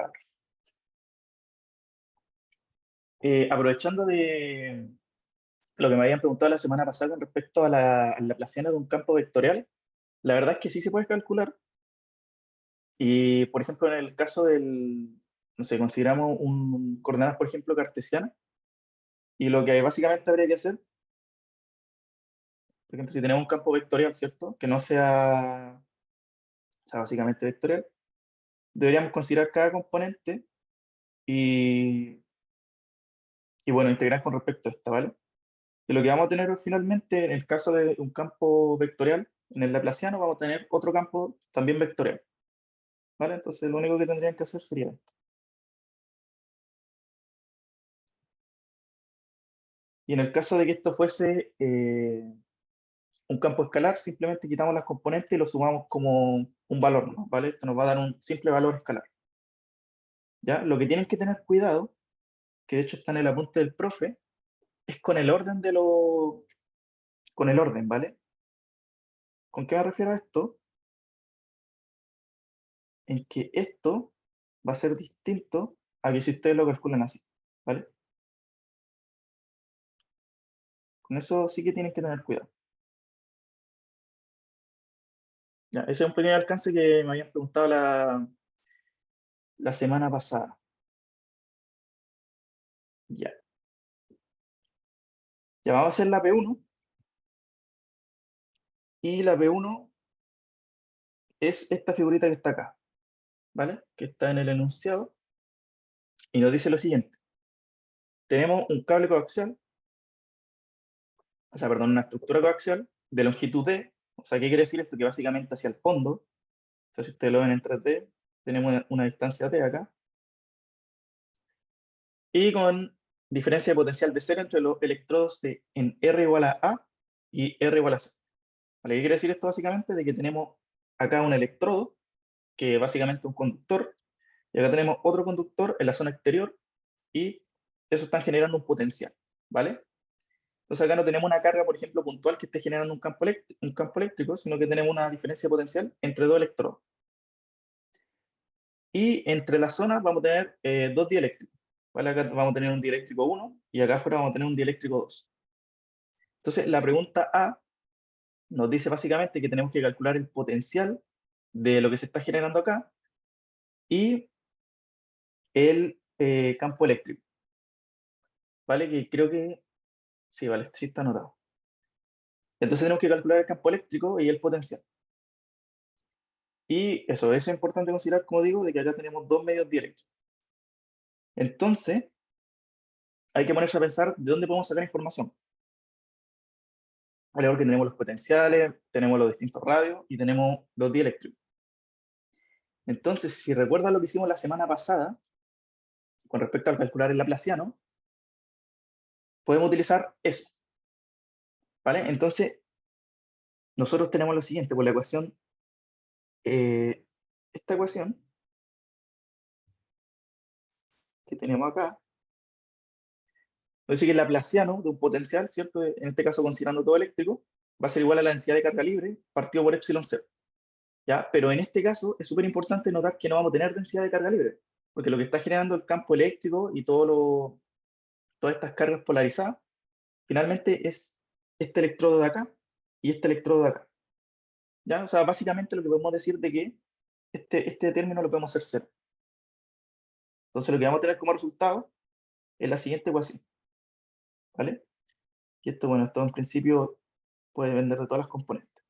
cabrón. Aprovechando de lo que me habían preguntado la semana pasada con respecto a la laplaciana de un campo vectorial, la verdad es que sí se puede calcular. Y, por ejemplo, en el caso del, no sé, consideramos un coordenadas, por ejemplo, cartesianas, y lo que básicamente habría que hacer, por ejemplo, si tenemos un campo vectorial, ¿cierto? Que no sea, o sea, básicamente vectorial, deberíamos considerar cada componente y, y bueno, integrar con respecto a esta, ¿vale? Y lo que vamos a tener finalmente, en el caso de un campo vectorial, en el laplaciano vamos a tener otro campo también vectorial, ¿vale? Entonces lo único que tendrían que hacer sería esto. Y en el caso de que esto fuese un campo escalar, simplemente quitamos las componentes y lo sumamos como un valor, ¿no? ¿Vale? Esto nos va a dar un simple valor escalar. ¿Ya? Lo que tienen que tener cuidado, que de hecho está en el apunte del profe, es con el orden con el orden, ¿vale? ¿Con qué me refiero a esto? En que esto va a ser distinto a que si ustedes lo calculan así, ¿vale? Con eso sí que tienen que tener cuidado. Ya, ese es un pequeño alcance que me habían preguntado la semana pasada. Ya. Ya vamos a hacer la P1 y la P1 es esta figurita que está acá, ¿vale? Que está en el enunciado y nos dice lo siguiente. Tenemos un cable coaxial, o sea, perdón, una estructura coaxial de longitud D. O sea, ¿qué quiere decir esto? Que básicamente hacia el fondo, o sea, si ustedes lo ven en 3D, tenemos una distancia D acá, y con diferencia de potencial de cero entre los electrodos en R igual a A y R igual a C. ¿Vale? ¿Qué quiere decir esto básicamente? De que tenemos acá un electrodo, que básicamente es un conductor, y acá tenemos otro conductor en la zona exterior, y eso está generando un potencial, ¿vale? Entonces acá no tenemos una carga, por ejemplo, puntual que esté generando un campo eléctrico, sino que tenemos una diferencia de potencial entre dos electrodos. Y entre las zonas vamos a tener dos dieléctricos, ¿vale? Acá vamos a tener un dieléctrico 1 y acá afuera vamos a tener un dieléctrico 2. Entonces la pregunta A nos dice básicamente que tenemos que calcular el potencial de lo que se está generando acá y el campo eléctrico, ¿vale? Que creo que sí, vale, sí está anotado. Entonces tenemos que calcular el campo eléctrico y el potencial. Y eso es importante considerar, como digo, de que acá tenemos dos medios directos. Entonces, hay que ponerse a pensar de dónde podemos sacar información. Vale, porque tenemos los potenciales, tenemos los distintos radios y tenemos los dieléctricos. Entonces, si recuerdan lo que hicimos la semana pasada, con respecto al calcular el laplaciano, podemos utilizar eso. ¿Vale? Entonces, nosotros tenemos lo siguiente, por la ecuación, esta ecuación que tenemos acá, nos dice que el laplaciano de un potencial, ¿cierto? En este caso considerando todo eléctrico, va a ser igual a la densidad de carga libre partido por epsilon cero. ¿Ya? Pero en este caso es súper importante notar que no vamos a tener densidad de carga libre, porque lo que está generando el campo eléctrico y todas estas cargas polarizadas, finalmente es este electrodo de acá y este electrodo de acá. ¿Ya? O sea, básicamente lo que podemos decir de que este término lo podemos hacer cero. Entonces lo que vamos a tener como resultado es la siguiente ecuación, ¿vale? Y esto, bueno, esto en principio puede depender de todas las componentes.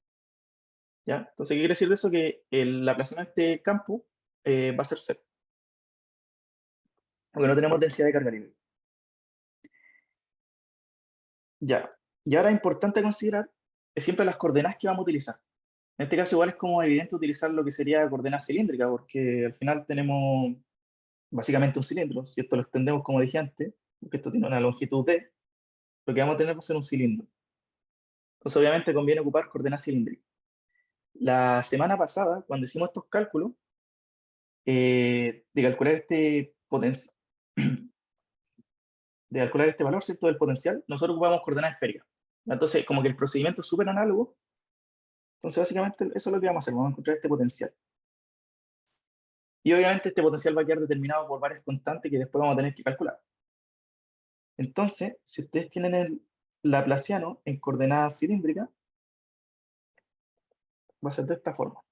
¿Ya? Entonces, ¿qué quiere decir de eso? Que la aplicación de este campo va a ser cero, porque no tenemos densidad de carga libre. Ya. Y ahora es importante considerar es siempre las coordenadas que vamos a utilizar. En este caso igual es como evidente utilizar lo que sería coordenada cilíndrica, porque al final tenemos básicamente un cilindro. Si esto lo extendemos como dije antes, porque esto tiene una longitud d, lo que vamos a tener va a ser un cilindro. Entonces obviamente conviene ocupar coordenadas cilíndricas. La semana pasada, cuando hicimos estos cálculos, de calcular este potencial, de calcular este valor, ¿cierto? Del potencial, nosotros ocupamos coordenadas esféricas. Entonces, como que el procedimiento es súper análogo. Entonces, básicamente, eso es lo que vamos a hacer. Vamos a encontrar este potencial. Y obviamente este potencial va a quedar determinado por varias constantes que después vamos a tener que calcular. Entonces, si ustedes tienen el laplaciano en coordenadas cilíndricas, va a ser de esta forma.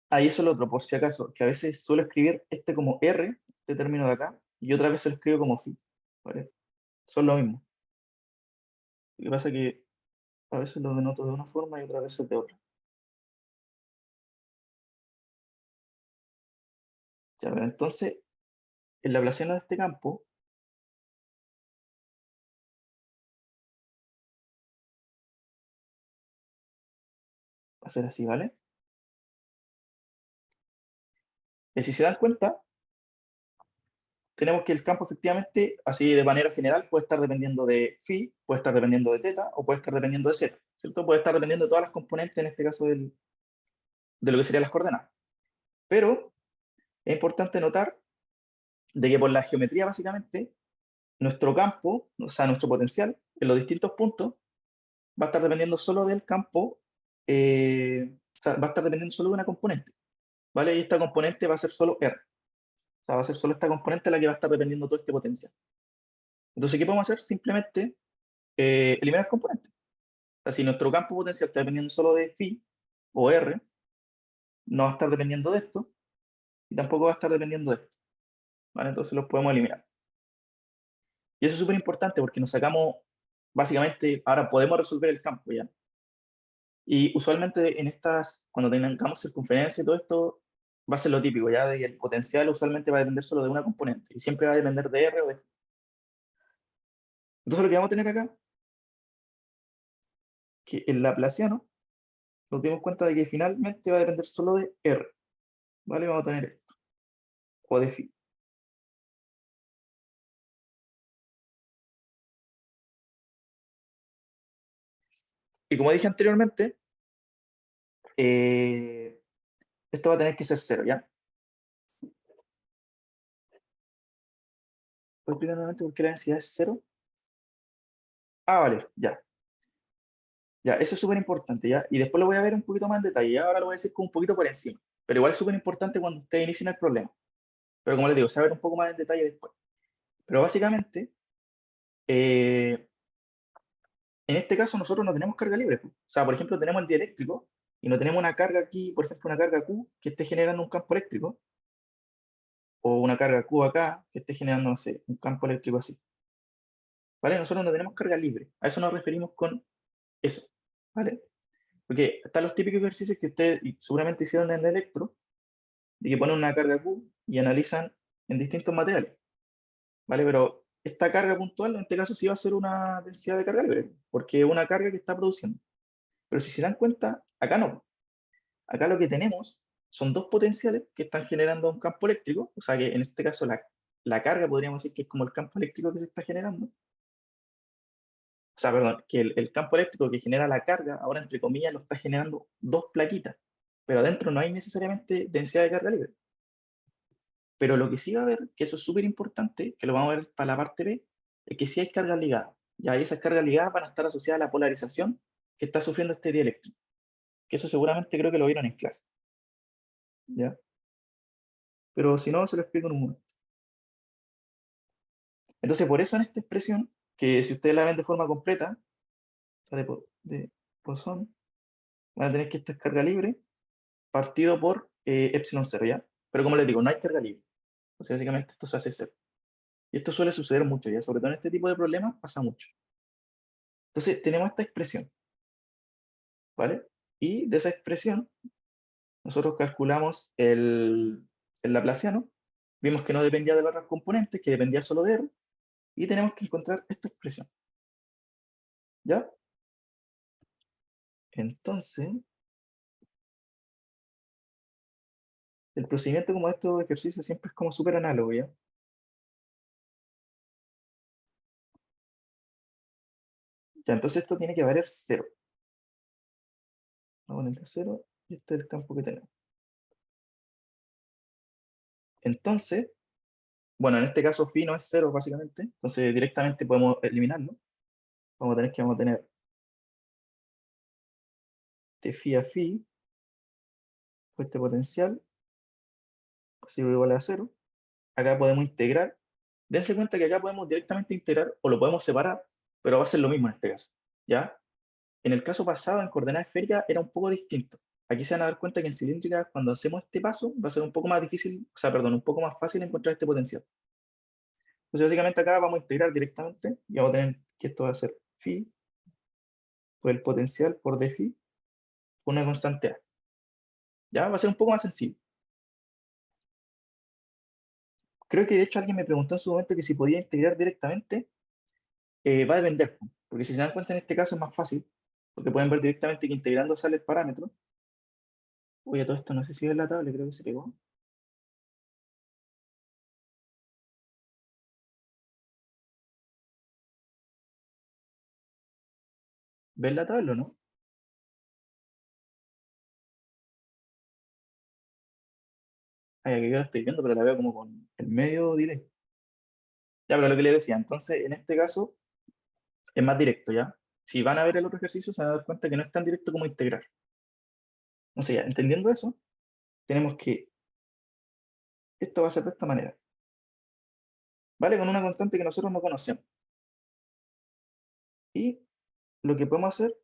Ahí eso es lo otro, por si acaso, que a veces suelo escribir este como R, este término de acá, y otra vez se lo escribo como phi, ¿vale? Son lo mismo. Lo que pasa es que a veces lo denoto de una forma y otras veces de otra. Ya, pero entonces, el laplaciano de este campo va a ser así, ¿vale? Y si se dan cuenta, tenemos que el campo efectivamente, así de manera general, puede estar dependiendo de phi, puede estar dependiendo de teta o puede estar dependiendo de z, ¿cierto? Puede estar dependiendo de todas las componentes, en este caso de lo que serían las coordenadas. Pero es importante notar de que por la geometría, básicamente, nuestro campo, o sea, nuestro potencial en los distintos puntos, va a estar dependiendo solo del campo, o sea, va a estar dependiendo solo de una componente, ¿vale? Y esta componente va a ser solo R. O sea, va a ser solo esta componente la que va a estar dependiendo todo este potencial. Entonces, ¿qué podemos hacer? Simplemente eliminar componentes. O sea, si nuestro campo potencial está dependiendo solo de phi o R, no va a estar dependiendo de esto y tampoco va a estar dependiendo de esto, ¿vale? Entonces los podemos eliminar. Y eso es súper importante porque nos sacamos, básicamente, ahora podemos resolver el campo ya. Y usualmente en estas, cuando tengamos circunferencia y todo esto, va a ser lo típico, ya de que el potencial usualmente va a depender solo de una componente y siempre va a depender de R o de phi. Entonces lo que vamos a tener acá, que el laplaciano, nos dimos cuenta de que finalmente va a depender solo de R, ¿vale? Vamos a tener esto, o de phi. Y como dije anteriormente, eh, esto va a tener que ser cero, ¿ya? ¿Puedo explicar nuevamente por qué la densidad es cero? Ah, vale, ya. Ya, eso es súper importante, ¿ya? Y después lo voy a ver un poquito más en detalle, ¿ya? Ahora lo voy a decir como un poquito por encima. Pero igual es súper importante cuando ustedes inician el problema. Pero como les digo, se va a ver un poco más en detalle después. Pero básicamente, eh, en este caso nosotros no tenemos carga libre, pues. O sea, por ejemplo, tenemos el dieléctrico y no tenemos una carga aquí, por ejemplo, una carga Q que esté generando un campo eléctrico, o una carga Q acá que esté generando, no sé, un campo eléctrico así. ¿Vale? Nosotros no tenemos carga libre. A eso nos referimos con eso. ¿Vale? Porque están los típicos ejercicios que ustedes seguramente hicieron en el electro, de que ponen una carga Q y analizan en distintos materiales, ¿vale? Pero esta carga puntual, en este caso, sí va a ser una densidad de carga libre, porque es una carga que está produciendo. Pero si se dan cuenta, acá no. Acá lo que tenemos son dos potenciales que están generando un campo eléctrico, o sea que en este caso la carga podríamos decir que es como el campo eléctrico que se está generando. O sea, perdón, que el campo eléctrico que genera la carga, ahora entre comillas, lo está generando dos plaquitas, pero adentro no hay necesariamente densidad de carga libre. Pero lo que sí va a haber, que eso es súper importante, que lo vamos a ver para la parte B, es que sí hay cargas ligadas. Ya esas cargas ligadas van a estar asociadas a la polarización que está sufriendo este dieléctrico. Que eso seguramente creo que lo vieron en clase. ¿Ya? Pero si no, se lo explico en un momento. Entonces, por eso en esta expresión, que si ustedes la ven de forma completa, o sea, de Poisson, van a tener que esta es carga libre partido por epsilon cero, ¿ya? Pero como les digo, no hay carga libre. O sea, básicamente esto se hace cero. Y esto suele suceder mucho, ¿ya? Sobre todo en este tipo de problemas pasa mucho. Entonces, tenemos esta expresión, ¿vale? Y de esa expresión, nosotros calculamos el laplaciano, vimos que no dependía de las otras componentes, que dependía solo de R, y tenemos que encontrar esta expresión, ¿ya? Entonces, el procedimiento como estos ejercicios siempre es como súper análogo, ¿ya? Ya, entonces esto tiene que valer cero. Vamos a ponerle cero, y este es el campo que tenemos. Entonces, bueno, en este caso phi no es cero, básicamente, entonces directamente podemos eliminarlo. Vamos a tener de phi a phi, pues este potencial, pasivo igual a 0. Acá podemos integrar. Dense cuenta que acá podemos directamente integrar o lo podemos separar, pero va a ser lo mismo en este caso, ¿ya? En el caso pasado, en coordenadas esféricas, era un poco distinto. Aquí se van a dar cuenta que en cilíndrica, cuando hacemos este paso, va a ser un poco más difícil, o sea, perdón, un poco más fácil encontrar este potencial. Entonces, básicamente acá vamos a integrar directamente y vamos a tener que esto va a ser phi por el potencial por d phi por una constante a. ¿Ya? Va a ser un poco más sencillo. Creo que de hecho alguien me preguntó en su momento que si podía integrar directamente. Va a depender, porque si se dan cuenta en este caso es más fácil, porque pueden ver directamente que integrando sale el parámetro. Oye, todo esto no sé si es la tabla, creo que se pegó. ¿Ves la tabla o no? Ay, aquí yo la estoy viendo, pero la veo como con el medio delay. Ya, pero lo que les decía, entonces en este caso es más directo, ¿ya? Si van a ver el otro ejercicio, se van a dar cuenta que no es tan directo como integrar. O sea, ya, entendiendo eso, tenemos que esto va a ser de esta manera, ¿vale? Con una constante que nosotros no conocemos. Y lo que podemos hacer,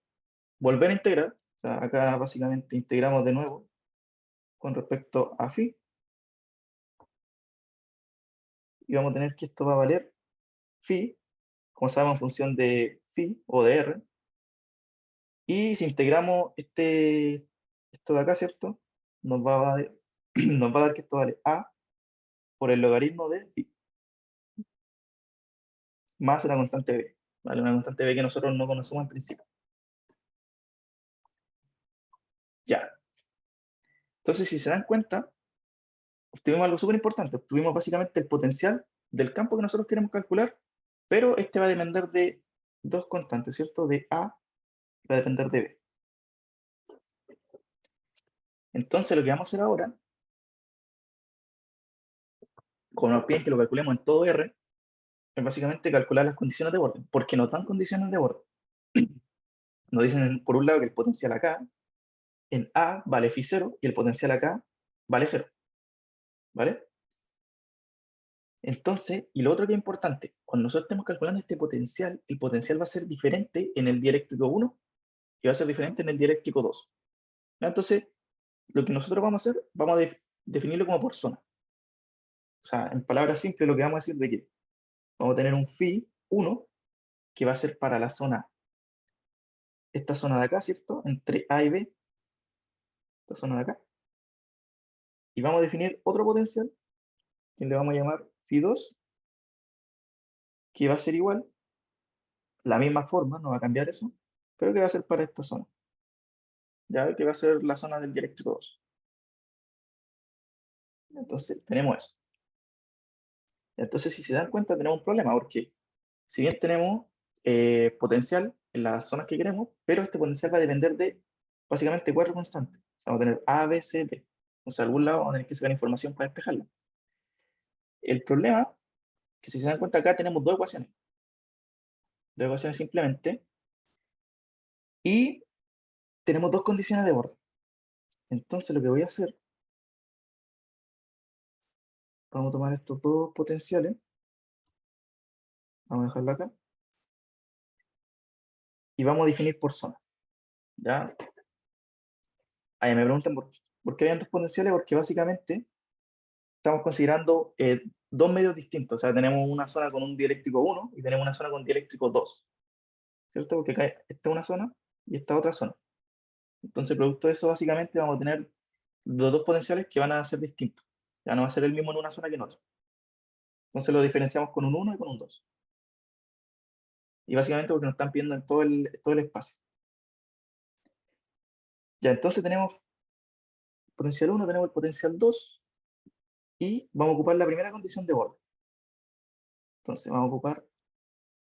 volver a integrar. O sea, acá básicamente integramos de nuevo con respecto a phi. Y vamos a tener que esto va a valer phi, como sabemos, en función de phi o de r. Y si integramos esto de acá, ¿cierto? Nos va a dar, nos va a dar que esto vale a por el logaritmo de phi, más una constante b, ¿vale? Una constante b que nosotros no conocemos en principio. Ya. Entonces, si se dan cuenta, obtuvimos algo súper importante. Obtuvimos básicamente el potencial del campo que nosotros queremos calcular, pero este va a depender de dos constantes, ¿cierto? De a va a depender de b. Entonces, lo que vamos a hacer ahora, como nos piden que lo calculemos en todo R, es básicamente calcular las condiciones de borde, porque no dan condiciones de borde. Nos dicen, por un lado, que el potencial acá, en A, vale phi 0, y el potencial acá vale 0, ¿vale? Entonces, y lo otro que es importante, cuando nosotros estemos calculando este potencial, el potencial va a ser diferente en el dieléctrico 1 y va a ser diferente en el dieléctrico 2. ¿No? Entonces, lo que nosotros vamos a hacer, vamos a definirlo como por zona. O sea, en palabras simples, lo que vamos a decir de que vamos a tener un phi 1 que va a ser para la zona, esta zona de acá, ¿cierto? Entre A y B, esta zona de acá. Y vamos a definir otro potencial, que le vamos a llamar phi2, que va a ser igual, la misma forma, no va a cambiar eso, pero que va a ser para esta zona. Ya que va a ser la zona del dieléctrico 2. Entonces, tenemos eso. Entonces, si se dan cuenta, tenemos un problema, porque si bien tenemos potencial en las zonas que queremos, pero este potencial va a depender de básicamente cuatro constantes. O sea, vamos a tener A, B, C, D. O sea, a algún lado vamos a tener que sacar información para despejarla. El problema, que si se dan cuenta acá tenemos dos ecuaciones simplemente, y tenemos dos condiciones de borde. Entonces, lo que voy a hacer, vamos a tomar estos dos potenciales, vamos a dejarlo acá, y vamos a definir por zona. ¿Ya? Ahí me preguntan por qué hay dos potenciales, porque básicamente estamos considerando dos medios distintos. O sea, tenemos una zona con un dieléctrico 1 y tenemos una zona con dieléctrico 2, ¿cierto? Porque acá esta es una zona y esta otra zona. Entonces, producto de eso, básicamente vamos a tener los dos potenciales que van a ser distintos. Ya no va a ser el mismo en una zona que en otra. Entonces lo diferenciamos con un 1 y con un 2. Y básicamente porque nos están pidiendo en todo el espacio. Ya, entonces tenemos potencial 1, tenemos el potencial 2 y vamos a ocupar la primera condición de borde. Entonces vamos a ocupar,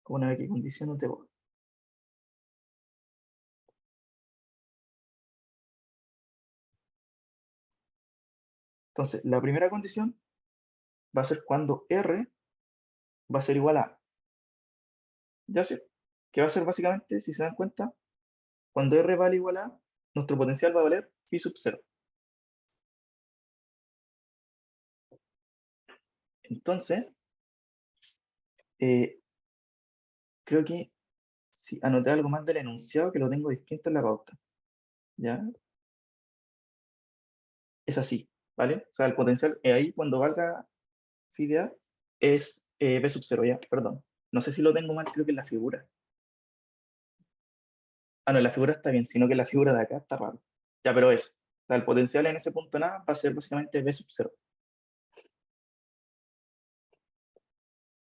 poner aquí condiciones de borde. Entonces, la primera condición va a ser cuando R va a ser igual a, ya sé, que va a ser básicamente, si se dan cuenta, cuando R vale igual a, nuestro potencial va a valer phi sub 0. Entonces, creo que si anoté algo más del enunciado que lo tengo distinto en la pauta. ¿Ya? Es así, ¿vale? O sea, el potencial ahí cuando valga phi de A es B sub 0, ya, perdón. No sé si lo tengo mal, creo que en la figura. Ah, no, en la figura está bien, sino que en la figura de acá está raro. Ya, pero eso. O sea, el potencial en ese punto en A va a ser básicamente B sub 0.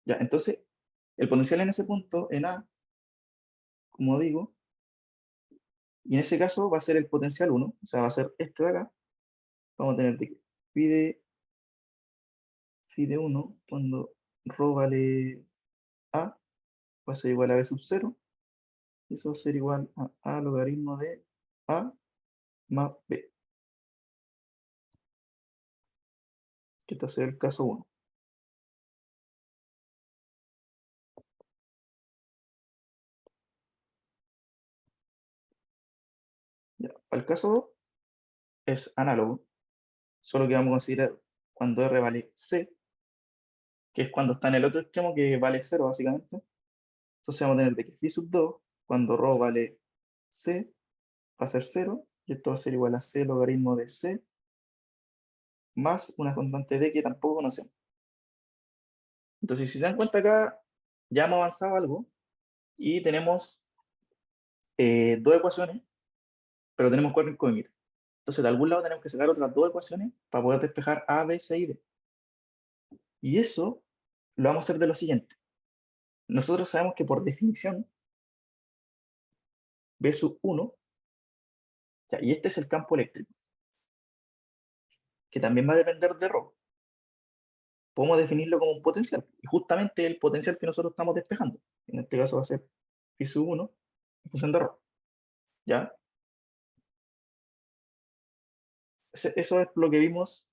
Ya, entonces, el potencial en ese punto en A, como digo, y en ese caso va a ser el potencial 1, o sea, va a ser este de acá. Vamos a tener de que phi de 1 cuando ρ vale A va a ser igual a B sub 0. Y eso va a ser igual a A logaritmo de A más B, que este va a ser el caso 1. Ya. Para el caso 2 es análogo, solo que vamos a considerar cuando R vale C, que es cuando está en el otro extremo que vale 0 básicamente. Entonces vamos a tener de que phi sub 2, cuando ρ vale C, va a ser 0, y esto va a ser igual a C logaritmo de C, más una constante D que tampoco conocemos. Entonces, si se dan cuenta acá, ya hemos avanzado algo, y tenemos dos ecuaciones, pero tenemos cuatro incógnitas. Entonces, de algún lado tenemos que sacar otras dos ecuaciones para poder despejar A, B, C y D. Y eso lo vamos a hacer de lo siguiente. Nosotros sabemos que por definición, B sub 1, ya, y este es el campo eléctrico, que también va a depender de ρ. Podemos definirlo como un potencial, y justamente el potencial que nosotros estamos despejando. En este caso va a ser phi sub 1 en función de ρ. ¿Ya? Eso es lo que vimos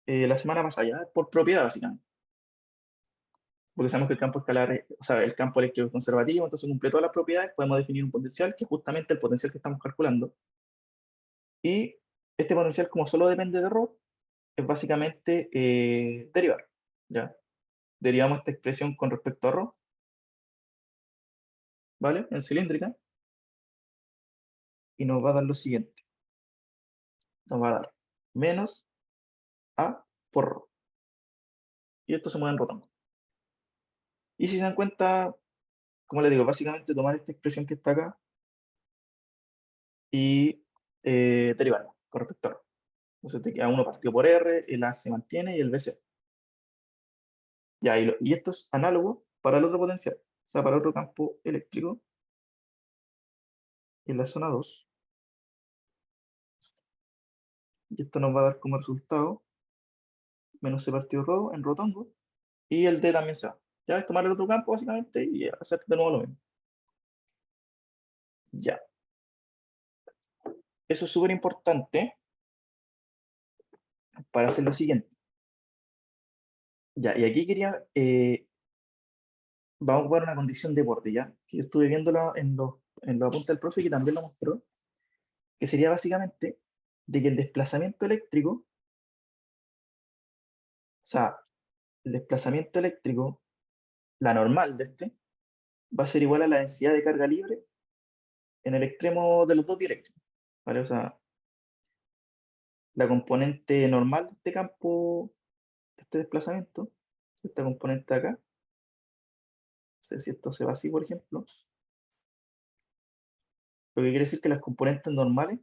la semana pasada, ¿ya? Por propiedad, básicamente. Porque sabemos que el campo escalar, o sea, el campo eléctrico es conservativo, entonces cumple todas las propiedades, podemos definir un potencial que es justamente el potencial que estamos calculando. Y este potencial, como solo depende de ρ, es básicamente derivar. ¿Ya? Derivamos esta expresión con respecto a ρ, ¿vale? En cilíndrica, y nos va a dar lo siguiente. Nos va a dar menos A por ρ. Y esto se mueve en rotongo. Y si se dan cuenta, como les digo, básicamente tomar esta expresión que está acá y derivarla con respecto a ρ. Entonces te queda 1 partido por R, el A se mantiene y el B se. Ya, y esto es análogo para el otro potencial, o sea, para otro campo eléctrico en la zona 2. Y esto nos va a dar como resultado menos C partido ρ en rotongo, y el D también se va. Ya es tomar el otro campo básicamente y hacer de nuevo lo mismo. Ya, eso es súper importante para hacer lo siguiente. Ya, y aquí quería, vamos a ocupar una condición de borde, ¿ya? Que yo estuve viéndola en los apuntes del profe que también lo mostró, que sería básicamente de que el desplazamiento eléctrico, o sea, el desplazamiento eléctrico, la normal de este, va a ser igual a la densidad de carga libre en el extremo de los dos dieléctricos, ¿vale? O sea, la componente normal de este campo, de este desplazamiento, esta componente de acá, no sé si esto se va así, por ejemplo, lo que quiere decir que las componentes normales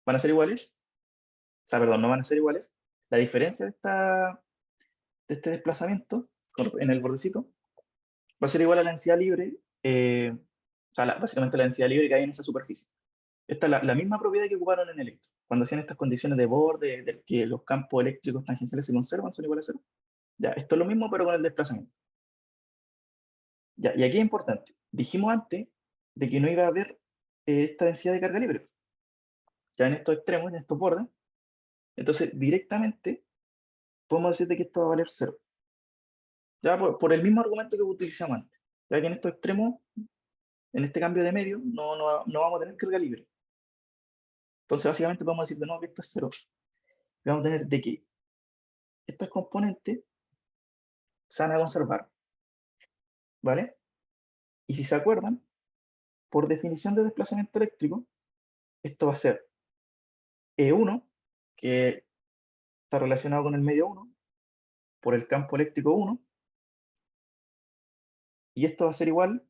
van a ser iguales, o sea, perdón, no van a ser iguales. La diferencia de este desplazamiento en el bordecito va a ser igual a la densidad libre, o sea, básicamente la densidad libre que hay en esa superficie. Esta es la misma propiedad que ocuparon en electro. Cuando hacían estas condiciones de borde, de que los campos eléctricos tangenciales se conservan, son iguales a cero. Ya, esto es lo mismo, pero con el desplazamiento. Ya, y aquí es importante. Dijimos antes de que no iba a haber esta densidad de carga libre. Ya en estos extremos, en estos bordes. Entonces, directamente podemos decir que esto va a valer cero. Ya por el mismo argumento que utilizamos antes. Ya que en estos extremos, en este cambio de medio, no vamos a tener carga libre. Entonces, básicamente podemos decir de nuevo que esto es cero. Y vamos a tener de que estos componentes se van a conservar, ¿vale? Y si se acuerdan, por definición de desplazamiento eléctrico, esto va a ser E1, que está relacionado con el medio 1, por el campo eléctrico 1, y esto va a ser igual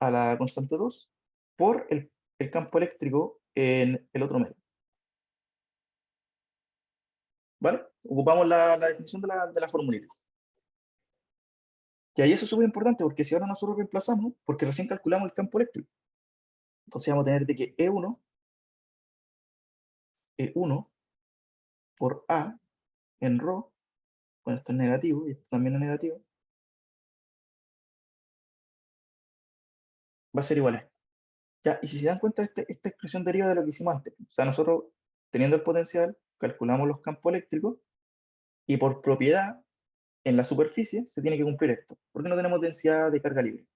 a la constante 2 por el campo eléctrico en el otro medio, ¿vale? Ocupamos la definición de la formulita. Y ahí eso es súper importante, porque si ahora nosotros reemplazamos, porque recién calculamos el campo eléctrico, entonces vamos a tener de que E1 por A en ρ, bueno, esto es negativo y esto también es negativo, va a ser igual a esto. Ya, y si se dan cuenta, esta expresión deriva de lo que hicimos antes. O sea, nosotros, teniendo el potencial, calculamos los campos eléctricos y por propiedad, en la superficie, se tiene que cumplir esto, porque no tenemos densidad de carga libre.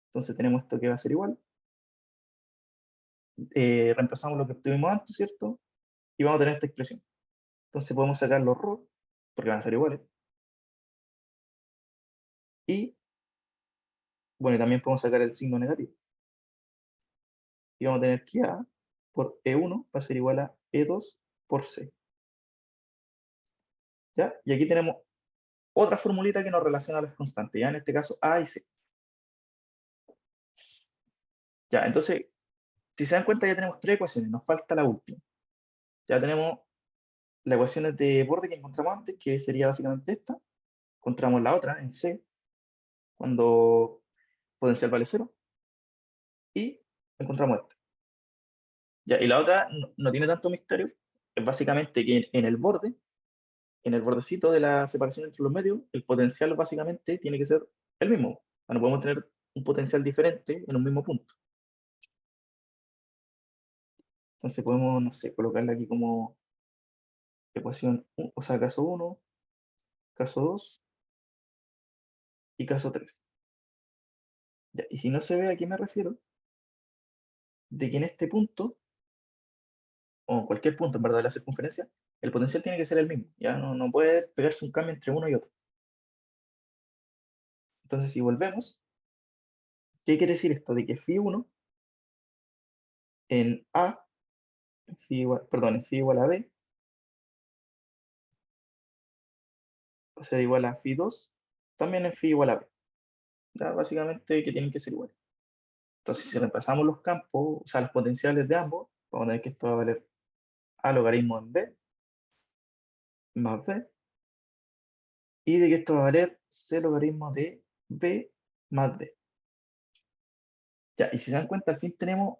Entonces tenemos esto que va a ser igual. Reemplazamos lo que obtuvimos antes, ¿cierto? Y vamos a tener esta expresión. Entonces podemos sacar los ρ, porque van a ser iguales. Y, bueno, y también podemos sacar el signo negativo. Y vamos a tener que A por E1 va a ser igual a E2 por C. ¿Ya? Y aquí tenemos otra formulita que nos relaciona las constantes, ya en este caso A y C. Ya, entonces, si se dan cuenta, ya tenemos tres ecuaciones, nos falta la última. Ya tenemos las ecuaciones de borde que encontramos antes, que sería básicamente esta. Encontramos la otra en C, cuando potencial vale cero, y encontramos esta. Ya, y la otra no tiene tanto misterio, es básicamente que en el bordecito de la separación entre los medios, el potencial básicamente tiene que ser el mismo. O sea, no podemos tener un potencial diferente en un mismo punto. Entonces podemos, no sé, colocarla aquí como ecuación, o sea, caso 1, caso 2 y caso 3. Ya, y si no se ve, ¿a qué me refiero? De que en este punto, o en cualquier punto en verdad de la circunferencia, el potencial tiene que ser el mismo. Ya no puede pegarse un cambio entre uno y otro. Entonces, si volvemos, ¿qué quiere decir esto? De que φ1 en A, perdón, en φ igual a B, va a ser igual a φ2, también en φ igual a B. Ya, básicamente que tienen que ser iguales. Entonces, si reemplazamos los campos, o sea, los potenciales de ambos, vamos a tener que esto va a valer A logaritmo en B más B, y de que esto va a valer C logaritmo de B más D. Ya, y si se dan cuenta, al fin tenemos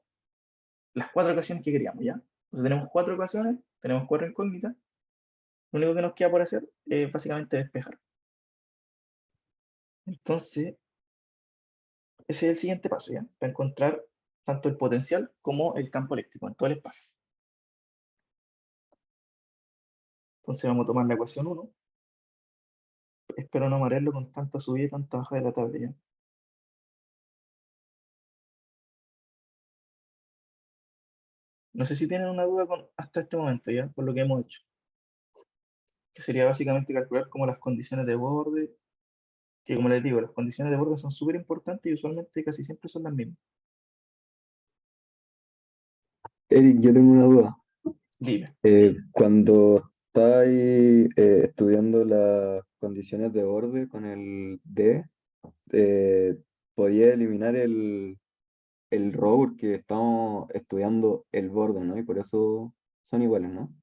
las cuatro ecuaciones que queríamos, ¿ya? Entonces tenemos cuatro ecuaciones, tenemos cuatro incógnitas, lo único que nos queda por hacer es básicamente despejar. Entonces, ese es el siguiente paso, ¿ya? Para encontrar tanto el potencial como el campo eléctrico en todo el espacio. Entonces vamos a tomar la ecuación 1. Espero no marearlo con tanta subida y tanta bajada de la tabla, ¿ya? No sé si tienen una duda hasta este momento, ¿ya? Por lo que hemos hecho. Que sería básicamente calcular como las condiciones de borde, que como les digo, las condiciones de borde son súper importantes y usualmente casi siempre son las mismas. Eric, yo tengo una duda. Dime. Cuando estáis estudiando las condiciones de borde con el D, eh, podía eliminar el ρ porque estamos estudiando el borde, ¿no? Y por eso son iguales, ¿no?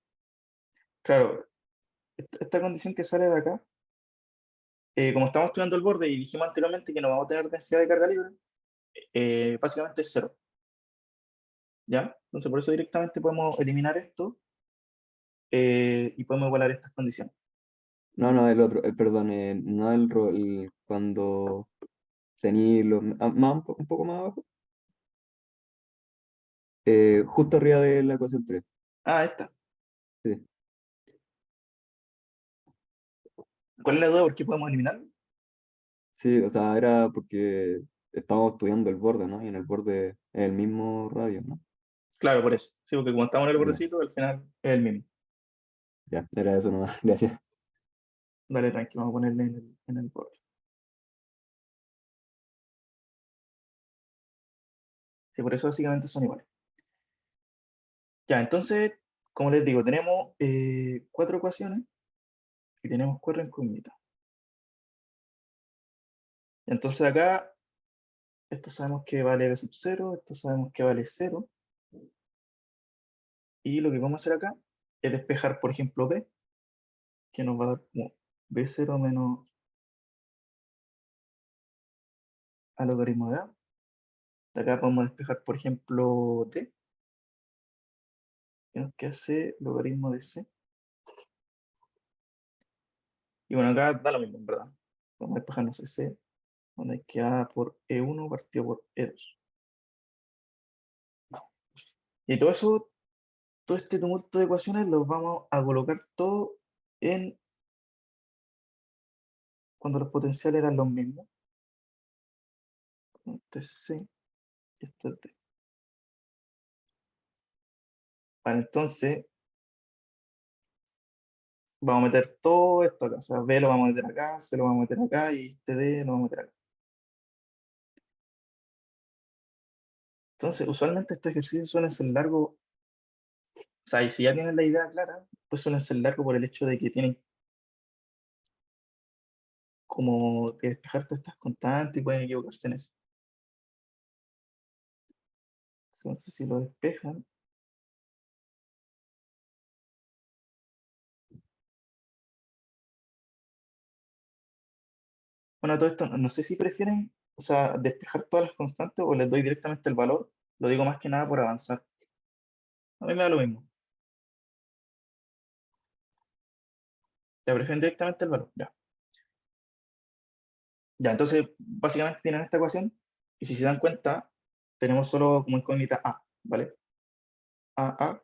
Claro, esta condición que sale de acá, como estamos estudiando el borde y dijimos anteriormente que no vamos a tener densidad de carga libre, básicamente es cero, ¿ya? Entonces por eso directamente podemos eliminar esto y podemos igualar estas condiciones. No, no, el otro, perdón, no el ρ, cuando tenéis los, más, un poco más abajo, justo arriba de la ecuación 3. Ah, esta. Sí. ¿Cuál es la duda? ¿Por qué podemos eliminarlo? Sí, o sea, era porque estábamos estudiando el borde, ¿no? Y en el borde es el mismo radio, ¿no? Claro, por eso. Sí, porque como estamos en el Ya, bordecito, al final es el mismo. ya, era eso nomás. Gracias. Dale, tranqui, vamos a ponerle en el borde. Sí, por eso básicamente son iguales. Ya, entonces, como les digo, tenemos 4 ecuaciones y tenemos 4 incógnitas. Entonces acá, esto sabemos que vale b sub 0, esto sabemos que vale 0. Y lo que vamos a hacer acá es despejar, por ejemplo, b, que nos va a dar como b0 menos al logaritmo de a. De acá podemos despejar, por ejemplo, t, que nos queda c logaritmo de c. Y bueno, acá da lo mismo, en verdad. Vamos a despejar, no sé, c, donde hay que a por e1 partido por e2. Y todo eso, todo este tumulto de ecuaciones los vamos a colocar todo en cuando los potenciales eran los mismos. Este es c, y este es d. Vale, entonces vamos a meter todo esto acá. O sea, b lo vamos a meter acá, c lo vamos a meter acá y este d lo vamos a meter acá. Entonces, usualmente estos ejercicios suelen ser largos. O sea, y si ya tienen la idea clara, pues suelen ser largos por el hecho de que tienen como que despejar todas estas constantes y pueden equivocarse en eso. Entonces, si lo despejan, bueno, todo esto, no sé si prefieren, o sea, despejar todas las constantes o les doy directamente el valor. Lo digo más que nada por avanzar. A mí me da lo mismo. Ya prefieren directamente el valor. Ya. Ya, entonces, básicamente tienen esta ecuación y si se dan cuenta, tenemos solo como incógnita A, ¿vale? A,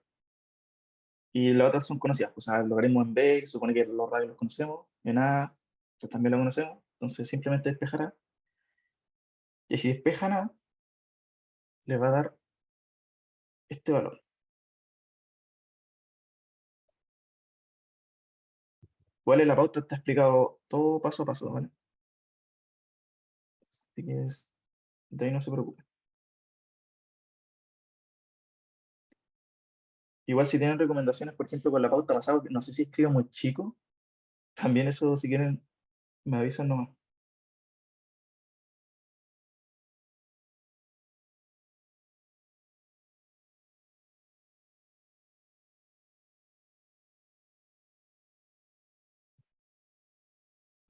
y las otras son conocidas. O sea, el logaritmo en B, que supone que los radios los conocemos, en A, pues también lo conocemos. Entonces, simplemente despejar A. Y si despejan A, le va a dar este valor. ¿Cuál es la pauta? Está explicado todo paso a paso, ¿vale? Así que de ahí no se preocupen. Igual si tienen recomendaciones, por ejemplo, con la pauta pasada, no sé si escribo muy chico, también eso, si quieren, me avisan nomás.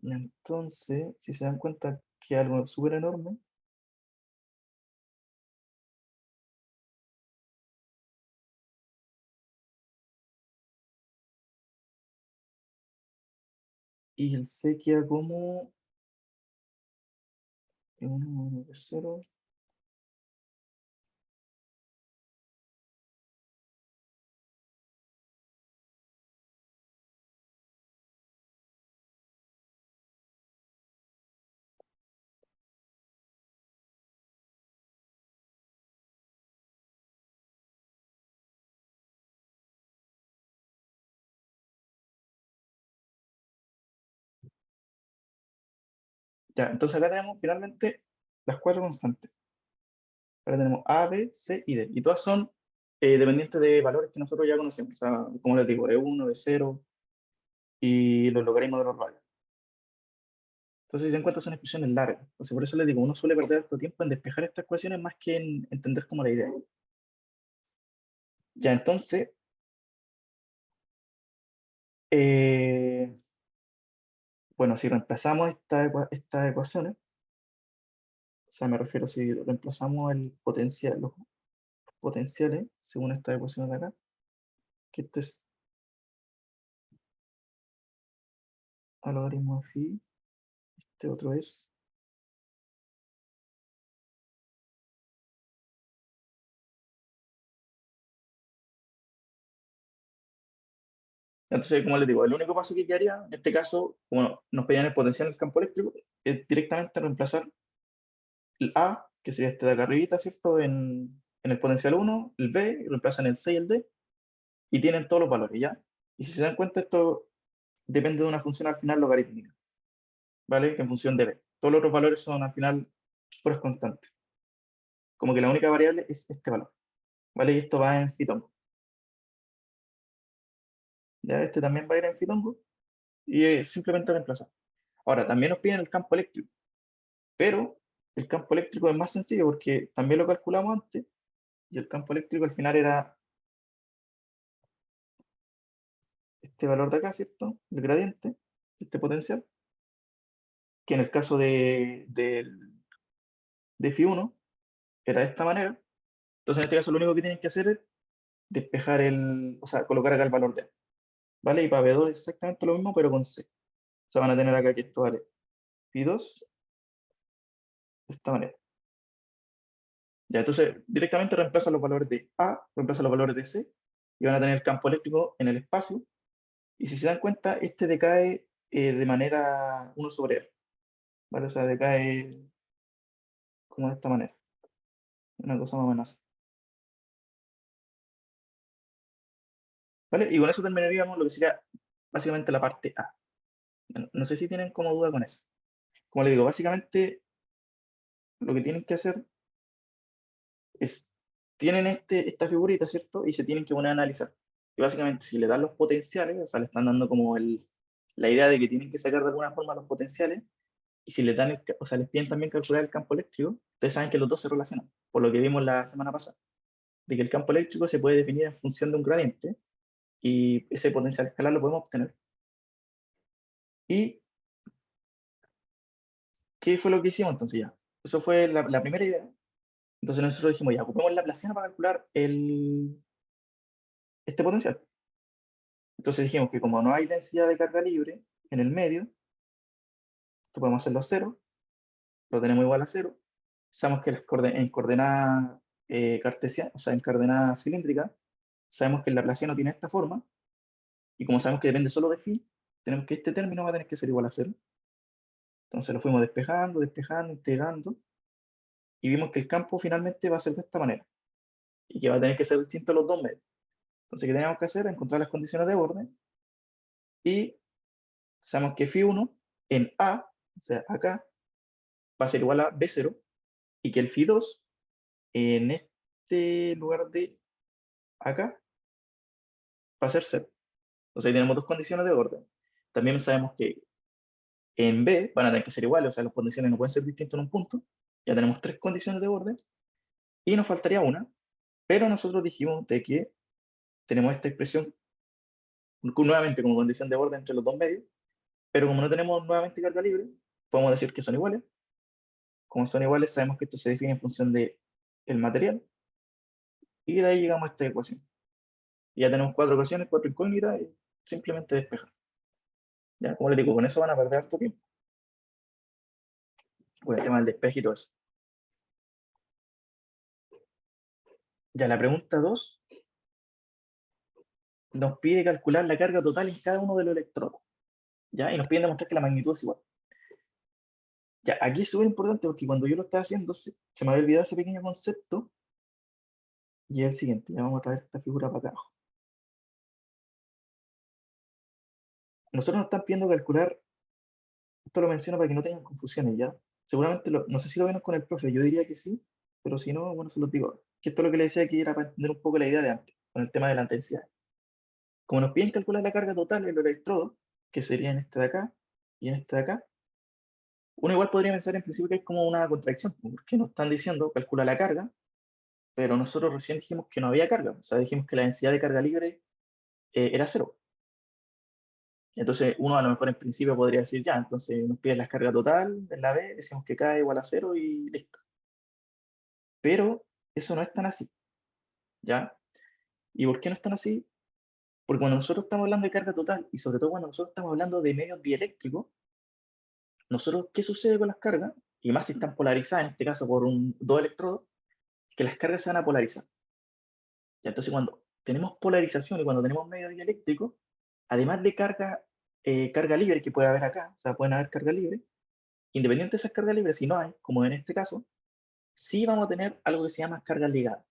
Entonces, si se dan cuenta que algo súper enorme, y el C queda como 1, 0. Ya, entonces acá tenemos finalmente las 4 constantes. Ahora tenemos A, B, C y D. Y todas son dependientes de valores que nosotros ya conocemos. O sea, como les digo, E1, E0 y los logaritmos de los radios. Entonces, si se encuentran son expresiones largas. Entonces, por eso les digo, uno suele perder harto tiempo en despejar estas ecuaciones más que en entender como la idea. Ya, entonces, eh, bueno, si reemplazamos estas ecuaciones, o sea, me refiero si reemplazamos el potencial, los potenciales, según estas ecuaciones de acá, que esto es a logaritmo de phi, este otro es. Entonces, como les digo, el único paso que quedaría, en este caso, como nos pedían el potencial en el campo eléctrico, es directamente reemplazar el A, que sería este de acá arribita, ¿cierto? En el potencial 1, el B, y reemplazan el C y el D, y tienen todos los valores, ¿ya? Y si se dan cuenta, esto depende de una función al final logarítmica, ¿vale? Que en función de b. Todos los otros valores son al final puras constantes. Como que la única variable es este valor, ¿vale? Y esto va en fitongo. Ya este también va a ir en fitongo y es simplemente reemplazar. Ahora, también nos piden el campo eléctrico, pero el campo eléctrico es más sencillo porque también lo calculamos antes y el campo eléctrico al final era este valor de acá, ¿cierto? El gradiente, este potencial, que en el caso de Φ1 era de esta manera. Entonces, en este caso, lo único que tienen que hacer es despejar o sea, colocar acá el valor de A, ¿vale? Y para B2 es exactamente lo mismo, pero con C. O sea, van a tener acá que esto vale Φ2 de esta manera. Ya, entonces, directamente reemplazan los valores de A, reemplazan los valores de C, y van a tener el campo eléctrico en el espacio. Y si se dan cuenta, este decae de manera 1 sobre R, ¿vale? O sea, decae como de esta manera. Una cosa más o menos así. ¿Vale? Y con eso terminaríamos lo que sería básicamente la parte A. No sé si tienen como duda con eso. Como les digo, básicamente lo que tienen que hacer es, tienen esta figurita, ¿cierto? Y se tienen que poner a analizar. Y básicamente si le dan los potenciales, o sea, le están dando como la idea de que tienen que sacar de alguna forma los potenciales, y si les dan, o sea, les piden también calcular el campo eléctrico, ustedes saben que los dos se relacionan, por lo que vimos la semana pasada, de que el campo eléctrico se puede definir en función de un gradiente, y ese potencial escalar lo podemos obtener. ¿Y qué fue lo que hicimos entonces ya? Eso fue la primera idea. Entonces nosotros dijimos, ya, ocupemos la Laplaciana para calcular este potencial. Entonces dijimos que como no hay densidad de carga libre en el medio, esto podemos hacerlo a cero, lo tenemos igual a cero. Sabemos que en coordenadas cartesianas, o sea, en coordenadas cilíndricas, sabemos que el laplaciano tiene esta forma, y como sabemos que depende solo de phi, tenemos que este término va a tener que ser igual a cero. Entonces lo fuimos despejando, despejando, integrando, y vimos que el campo finalmente va a ser de esta manera, y que va a tener que ser distinto a los dos medios. Entonces, ¿qué tenemos que hacer? Encontrar las condiciones de orden, y sabemos que Φ1 en A, o sea, acá, va a ser igual a B0, y que el Φ2 en este lugar de acá va a ser 0. Entonces ahí tenemos dos condiciones de orden. También sabemos que en B van a tener que ser iguales, o sea, las condiciones no pueden ser distintas en un punto. Ya tenemos tres condiciones de orden, y nos faltaría una, pero nosotros dijimos de que tenemos esta expresión nuevamente como condición de orden entre los dos medios, pero como no tenemos nuevamente carga libre, podemos decir que son iguales. Como son iguales, sabemos que esto se define en función de el material, y de ahí llegamos a esta ecuación. Y ya tenemos cuatro ecuaciones, cuatro incógnitas, y simplemente despejar. Ya, como les digo, con eso van a perder harto tiempo. Con el tema del despeje y todo eso. Ya, la pregunta 2 nos pide calcular la carga total en cada uno de los electrodos. ¿Ya? Y nos piden demostrar que la magnitud es igual. Ya, aquí es súper importante porque cuando yo lo estaba haciendo se me había olvidado ese pequeño concepto, y es el siguiente. Ya vamos a traer esta figura para acá abajo. Nosotros nos están pidiendo calcular, esto lo menciono para que no tengan confusiones, ¿ya? Seguramente, no sé si lo vieron con el profe, yo diría que sí, pero si no, bueno, se los digo ahora. Que esto es lo que le decía aquí era para entender un poco la idea de antes, con el tema de la intensidad. Como nos piden calcular la carga total en los electrodos, que sería en este de acá y en este de acá, uno igual podría pensar en principio que es como una contradicción, porque nos están diciendo calcula la carga, pero nosotros recién dijimos que no había carga, o sea, dijimos que la densidad de carga libre era cero. Entonces uno a lo mejor en principio podría decir ya, entonces nos piden la carga total en la B, decimos que K igual a cero y listo. Pero eso no es tan así, ¿ya? ¿Y por qué no es tan así? Porque cuando nosotros estamos hablando de carga total, y sobre todo cuando nosotros estamos hablando de medios dieléctricos, nosotros, ¿qué sucede con las cargas? Y más si están polarizadas, en este caso por dos electrodos, que las cargas se van a polarizar. Y entonces cuando tenemos polarización y cuando tenemos medio dieléctrico, además de carga libre que puede haber acá, o sea, pueden haber carga libre, independiente de esas cargas libres, si no hay, como en este caso, sí vamos a tener algo que se llama cargas ligadas,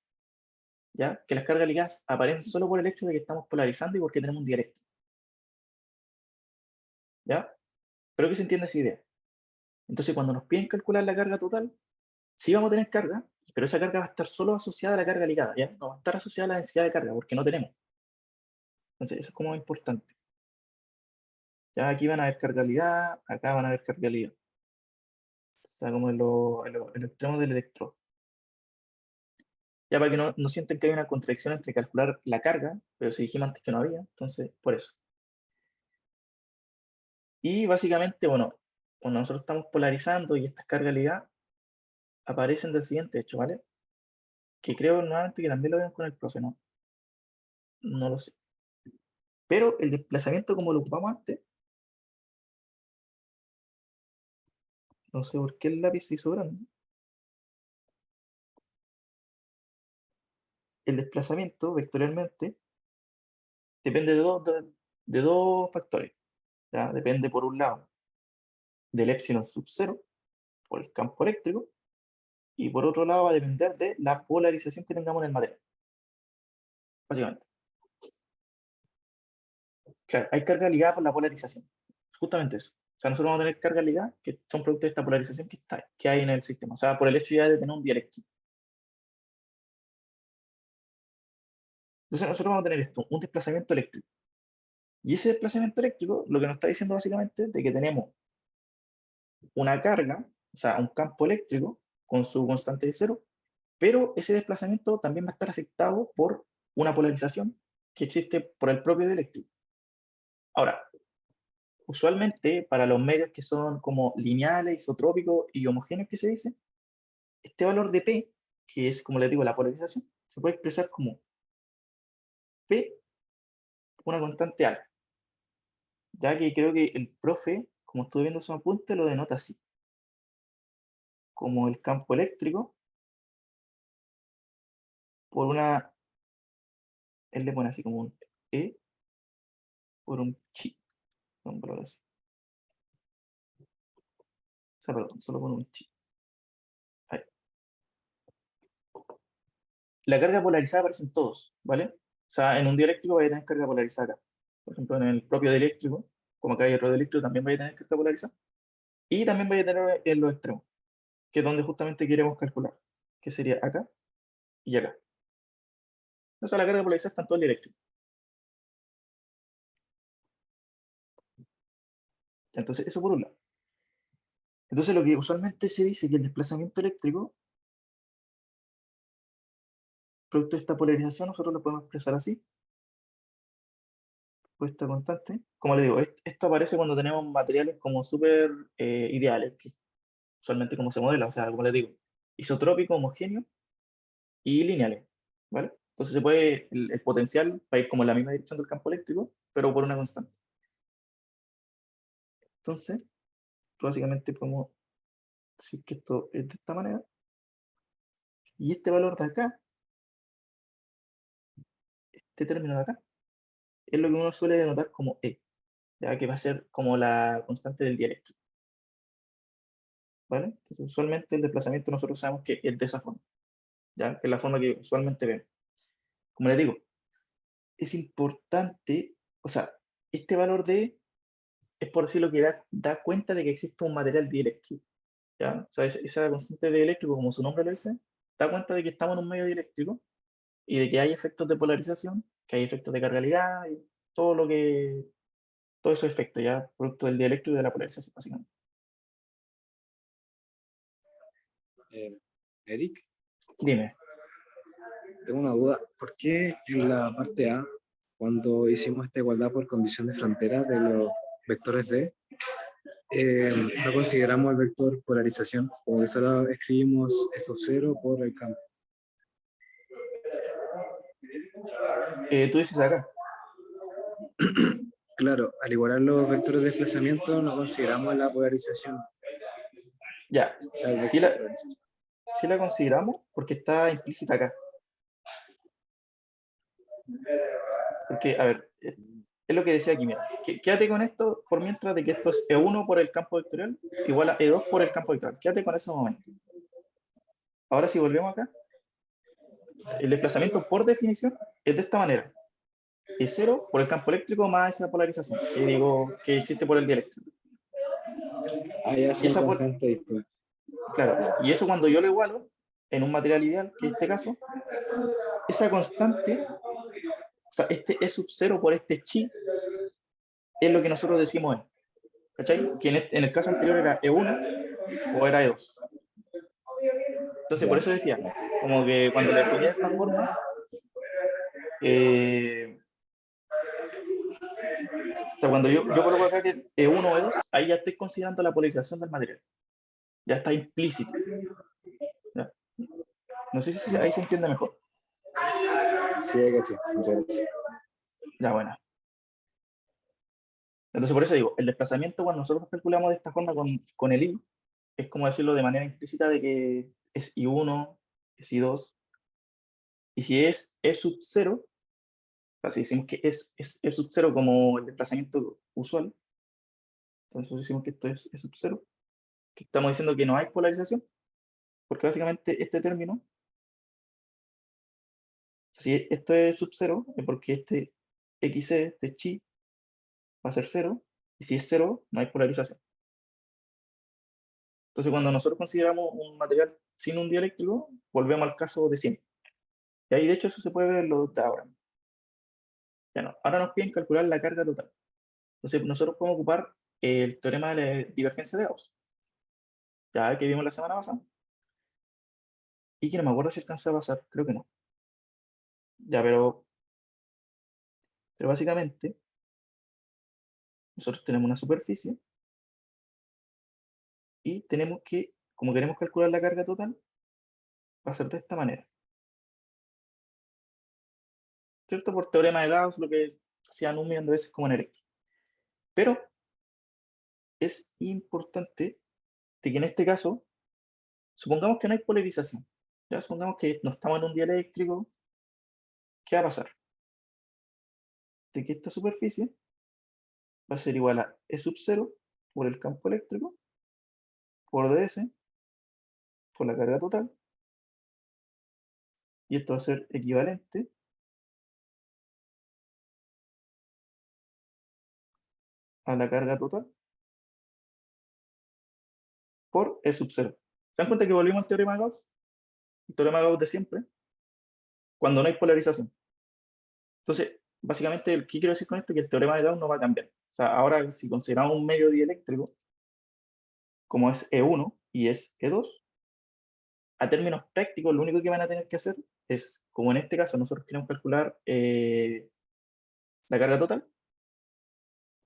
¿ya? Que las cargas ligadas aparecen solo por el hecho de que estamos polarizando y porque tenemos un dieléctrico. ¿ya? Pero que se entienda esa idea. Entonces, cuando nos piden calcular la carga total, sí vamos a tener carga, pero esa carga va a estar solo asociada a la carga ligada, ¿ya? No va a estar asociada a la densidad de carga, porque no tenemos. Entonces, eso es como importante. Ya aquí van a haber carga ligada, acá van a haber carga ligada. O sea, como en los extremos del electrodo. Ya para que no sienten que hay una contradicción entre calcular la carga, pero si dijimos antes que no había, entonces, por eso. Y básicamente, bueno, cuando nosotros estamos polarizando y estas cargas ligadas, aparecen del siguiente hecho, ¿vale? Que creo nuevamente que también lo ven con el profe, ¿no? No lo sé. Pero el desplazamiento como lo ocupamos antes, no sé por qué el lápiz se hizo grande. El desplazamiento vectorialmente depende de dos factores. ¿Ya? Depende por un lado del epsilon sub 0 por el campo eléctrico y por otro lado va a depender de la polarización que tengamos en el material. Básicamente. Claro, hay carga ligada por la polarización. Justamente eso. O sea, nosotros vamos a tener cargas ligadas que son producto de esta polarización que hay en el sistema. O sea, por el hecho ya de tener un dieléctrico. Entonces nosotros vamos a tener esto, un desplazamiento eléctrico. Y ese desplazamiento eléctrico lo que nos está diciendo básicamente es de que tenemos una carga, o sea, un campo eléctrico con su constante de cero, pero ese desplazamiento también va a estar afectado por una polarización que existe por el propio dieléctrico. Ahora, usualmente para los medios que son como lineales, isotrópicos y homogéneos que se dice, este valor de P, que es como les digo la polarización, se puede expresar como P, una constante alfa, ya que creo que el profe, como estuve viendo su apunte, lo denota así, como el campo eléctrico por una, él le pone así como un E por un chi, un valor así. O sea, perdón, solo por un chi. Ahí. La carga polarizada aparece en todos, ¿vale? O sea, en un dieléctrico vaya a tener carga polarizada acá. Por ejemplo, en el propio dieléctrico, como acá hay otro dieléctrico, también vaya a tener carga polarizada. Y también vaya a tener en los extremos, que es donde justamente queremos calcular, que sería acá y acá. O sea, la carga polarizada está en todo el dieléctrico. Entonces, eso por un lado. Entonces, lo que usualmente se dice que el desplazamiento eléctrico, producto de esta polarización, nosotros lo podemos expresar así, por esta constante. Como le digo, esto aparece cuando tenemos materiales como súper ideales, que usualmente como se modela, o sea, como les digo, isotrópico, homogéneo y lineales, ¿vale? Entonces se puede, el potencial va a ir como en la misma dirección del campo eléctrico, pero por una constante. Entonces, básicamente podemos decir que esto es de esta manera, y este valor de acá, este término de acá, es lo que uno suele denotar como E, ya que va a ser como la constante del dieléctrico, ¿vale? Entonces, usualmente el desplazamiento nosotros sabemos que es de esa forma, ya que es la forma que usualmente vemos. Como les digo, es importante, o sea, este valor de E es por decirlo que da cuenta de que existe un material dieléctrico, ¿ya? O sea, esa constante de dieléctrico, como su nombre lo dice, da cuenta de que estamos en un medio dieléctrico y de que hay efectos de polarización, que hay efectos de carga ligada y todos esos efectos, ya, producto del dieléctrico y de la polarización, básicamente. Eric, Dime. tengo una duda. ¿Por qué en la parte A, cuando hicimos esta igualdad por condición de frontera de los vectores D, no consideramos el vector polarización, como que solo escribimos eso cero por el campo? Tú dices acá. Claro, al igualar los vectores de desplazamiento, no consideramos la polarización. Ya, O sea, el sí vector la, polarización. sí la consideramos porque está implícita acá. Porque, a ver, es lo que decía aquí, mira. Quédate con esto por mientras de que esto es E1 por el campo vectorial igual a E2 por el campo vectorial. Quédate con ese momento. Ahora si volvemos acá, el desplazamiento por definición es de esta manera. E0 por el campo eléctrico más esa polarización, que digo que existe por el dieléctrico. Ahí hace Y un esa, constante distinto. claro, y eso cuando yo lo igualo en un material ideal, que en este caso, esa constante, o sea, este E sub 0 por este chi, es lo que nosotros decimos E. ¿Cachai? Que en el caso anterior era E1 o era E2. Entonces, por Ya. eso decía, como que cuando le expliqué de esta forma, o sea, cuando yo coloco acá que E1 o E2, ahí ya estoy considerando la polarización del material. Ya está implícito. ¿Ya? No sé si ahí se entiende mejor. Sí, ahí caché. Muchas gracias. Ya, bueno. Entonces, por eso digo, el desplazamiento, cuando nosotros calculamos de esta forma con el I, es como decirlo de manera implícita de que es I1, es I2, y si es E sub 0, o sea, si decimos que es E sub 0 como el desplazamiento usual, entonces decimos que esto es E sub 0, que estamos diciendo que no hay polarización, porque básicamente este término, o sea, si esto es sub 0, es porque este XC, este chi, va a ser 0, y si es 0, no hay polarización. Entonces, cuando nosotros consideramos un material sin un dieléctrico, volvemos al caso de siempre. Y ahí, de hecho, eso se puede ver en los de ahora. Ya no. Ahora nos piden calcular la carga total. Entonces, nosotros podemos ocupar el teorema de la divergencia de Gauss, ya que vimos la semana pasada, y que no me acuerdo si alcanza a pasar, creo que no. Ya, pero básicamente, nosotros tenemos una superficie y tenemos que, como queremos calcular la carga total, va a ser de esta manera. ¿Cierto? Por teorema de Gauss, lo que se han un millón de veces como en eléctrico. Pero es importante de que en este caso, supongamos que no hay polarización. Ya supongamos que no estamos en un dieléctrico, ¿qué va a pasar? De que esta superficie va a ser igual a E sub 0 por el campo eléctrico, por ds, por la carga total, y esto va a ser equivalente a la carga total por E sub 0. ¿Se dan cuenta que volvimos al teorema de Gauss? El teorema de Gauss de siempre, cuando no hay polarización. Entonces, básicamente, ¿qué quiero decir con esto? Que el teorema de Gauss no va a cambiar. O sea, ahora, si consideramos un medio dieléctrico, como es E1 y es E2, a términos prácticos, lo único que van a tener que hacer es, como en este caso nosotros queremos calcular la carga total,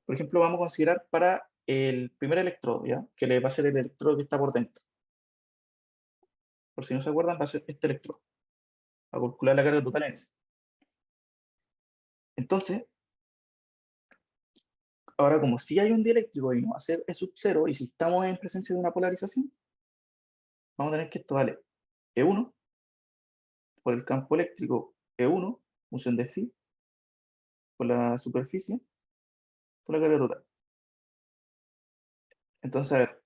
por ejemplo, vamos a considerar para el primer electrodo, ¿ya? Que le va a ser el electrodo que está por dentro. Por si no se acuerdan, va a ser este electrodo, a calcular la carga total en ese. Entonces, ahora como si hay un dieléctrico y no va a ser E sub 0, y si estamos en presencia de una polarización, vamos a tener que esto vale E1 por el campo eléctrico E1, función de phi, por la superficie, por la carga total. Entonces, a ver,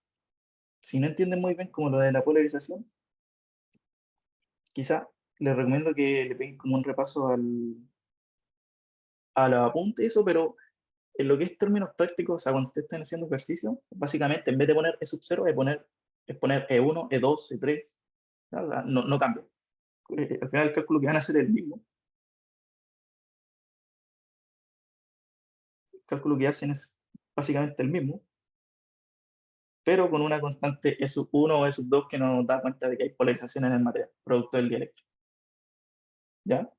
si no entienden muy bien como lo de la polarización, quizá les recomiendo que le peguen como un repaso a los apuntes, eso, pero en lo que es términos prácticos, o sea, cuando ustedes estén haciendo ejercicio, básicamente en vez de poner E sub 0, es poner E1, E2, E3, ¿ya? O sea, no cambia. Al final el cálculo que van a hacer es el mismo. El cálculo que hacen es básicamente el mismo, pero con una constante E sub 1 o E sub 2 que nos da cuenta de que hay polarización en el material, producto del dieléctrico. ¿Ya?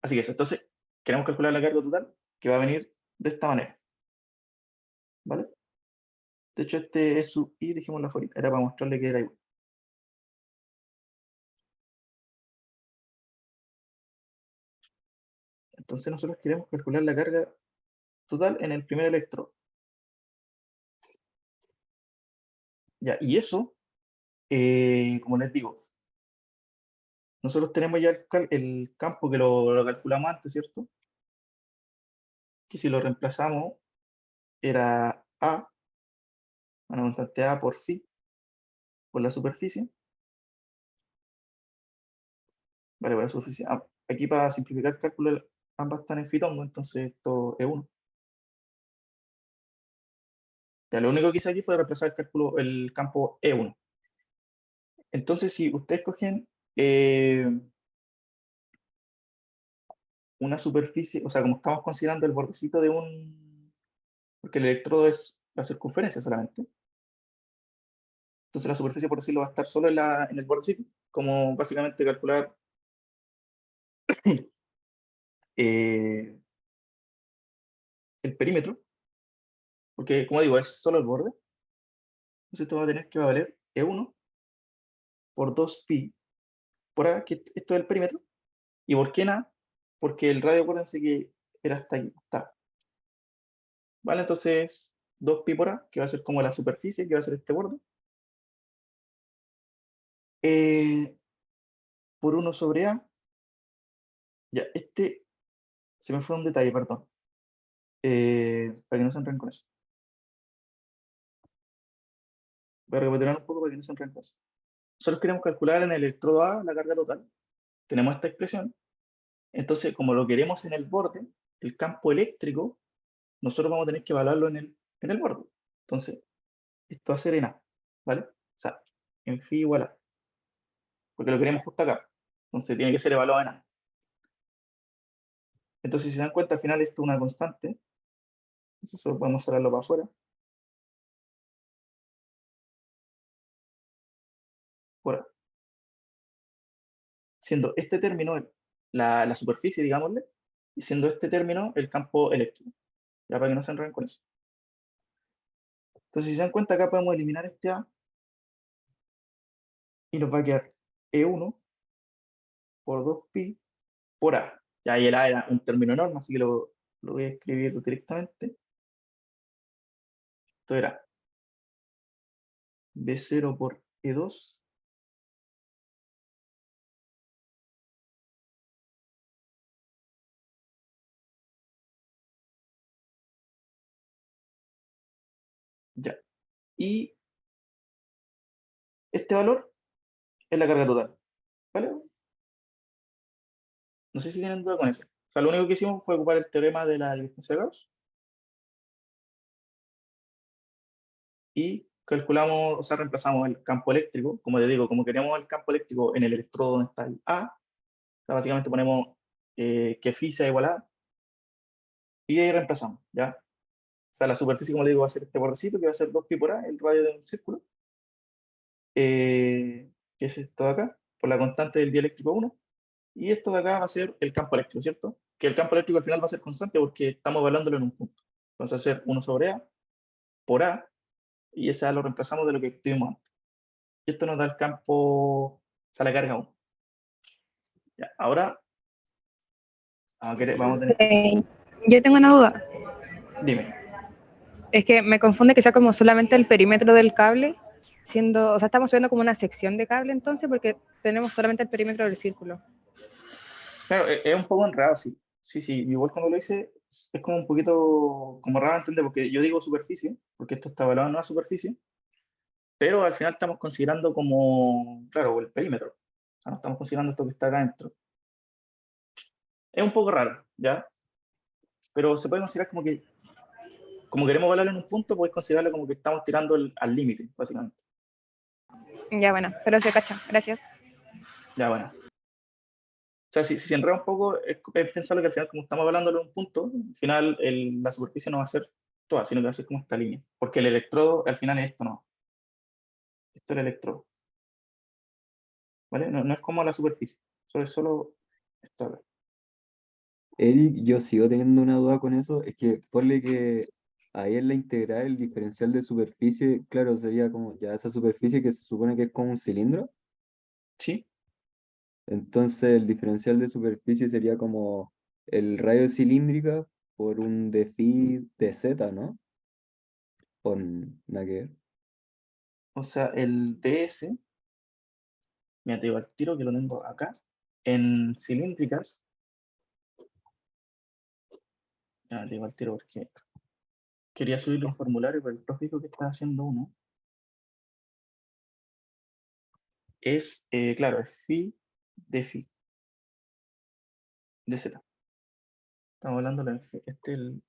Así que eso, entonces, queremos calcular la carga total, que va a venir de esta manera. ¿Vale? De hecho, este es sub i, dijimos la afuera, era para mostrarle que era igual. Entonces nosotros queremos calcular la carga total en el primer electrodo. Ya, y eso, como les digo, nosotros tenemos ya el campo que lo calculamos antes, ¿cierto? Que si lo reemplazamos era A, una constante A por phi, por la superficie. Vale, por la superficie. Aquí para simplificar el cálculo ambas están en fitongo, entonces esto es 1. Ya, lo único que hice aquí fue reemplazar el campo E1. Entonces, si ustedes cogen una superficie, o sea, como estamos considerando el bordecito de porque el electrodo es la circunferencia solamente, entonces la superficie, por decirlo, va a estar solo en el bordecito, como básicamente calcular eh, el perímetro, porque como digo, es solo el borde, entonces esto va a tener que valer E1 por 2pi por A, que esto es el perímetro, y por qué nada, porque el radio, acuérdense que era hasta aquí, está. ¿Vale? Entonces, 2pi por A, que va a ser como la superficie, que va a ser este borde, por 1 sobre A. Ya, se me fue un detalle, perdón. Para que no se enreden con eso. Voy a recapitular un poco para que no se enreden con eso. Nosotros queremos calcular en el electrodo A la carga total. Tenemos esta expresión. Entonces, como lo queremos en el borde, el campo eléctrico, nosotros vamos a tener que evaluarlo en el borde. Entonces, esto va a ser en A, ¿vale? O sea, en phi igual a, porque lo queremos justo acá. Entonces, tiene que ser evaluado en A. Entonces, si se dan cuenta, al final esto es una constante. Entonces, solo podemos sacarlo para afuera. Por A. Siendo este término la superficie, digámosle, y siendo este término el campo eléctrico. Ya para que no se enreden con eso. Entonces, si se dan cuenta, acá podemos eliminar este A y nos va a quedar E1 por 2pi por A. Ya ahí el A era un término enorme, así que lo voy a escribir directamente. Esto era B0 por E2 ya. Y este valor es la carga total. ¿Vale? No sé si tienen duda con eso. O sea, lo único que hicimos fue ocupar el teorema de la distancia de Gauss y calculamos, o sea, reemplazamos el campo eléctrico. Como te digo, como queríamos el campo eléctrico en el electrodo donde está el A, o sea, básicamente ponemos que phi sea igual a, y ahí reemplazamos, ¿ya? O sea, la superficie, como le digo, va a ser este bordecito, que va a ser 2pi por A, el radio de un círculo, que es esto de acá, por la constante del dieléctrico 1, y esto de acá va a ser el campo eléctrico, ¿cierto? Que el campo eléctrico al final va a ser constante porque estamos evaluándolo en un punto. Entonces va a ser 1 sobre A por A, y ese A lo reemplazamos de lo que tuvimos antes. Y esto nos da el campo, o sea, la carga 1. Ya, ahora vamos a tener que... Eh, yo tengo una duda. Dime. Es que me confunde que sea como solamente el perímetro del cable, o sea, estamos viendo como una sección de cable entonces, porque tenemos solamente el perímetro del círculo. Claro, es un poco enredado, sí. Sí, sí, igual cuando lo hice es como un poquito como raro entender, porque yo digo superficie, porque esto está evaluado en una superficie, pero al final estamos considerando como, claro, el perímetro. O sea, no estamos considerando esto que está acá adentro. Es un poco raro, ¿ya? Pero se puede considerar como queremos evaluarlo en un punto, puedes considerarlo como que estamos tirando al límite, básicamente. Ya, bueno, pero se cacha. Gracias. Ya, bueno. O sea, si se enreda un poco, es pensarlo que al final, como estamos hablando de un punto, al final la superficie no va a ser toda, sino que va a ser como esta línea. Porque el electrodo, al final es esto, no. Esto es el electrodo. ¿Vale? No, no es como la superficie. Eso es solo esto acá. Eric, yo sigo teniendo una duda con eso, es que ponle que ahí en la integral el diferencial de superficie, claro, sería como ya esa superficie que se supone que es como un cilindro, ¿Sí? entonces el diferencial de superficie sería como el radio cilíndrica por un de phi de z, ¿no? Con nada que ver. O sea, el DS, mira, te digo al tiro que lo tengo acá, en cilíndricas, ya te digo al tiro porque quería subirle un formulario, pero el profe dijo que estaba haciendo uno. Es, claro, es phi de z. Estamos hablando de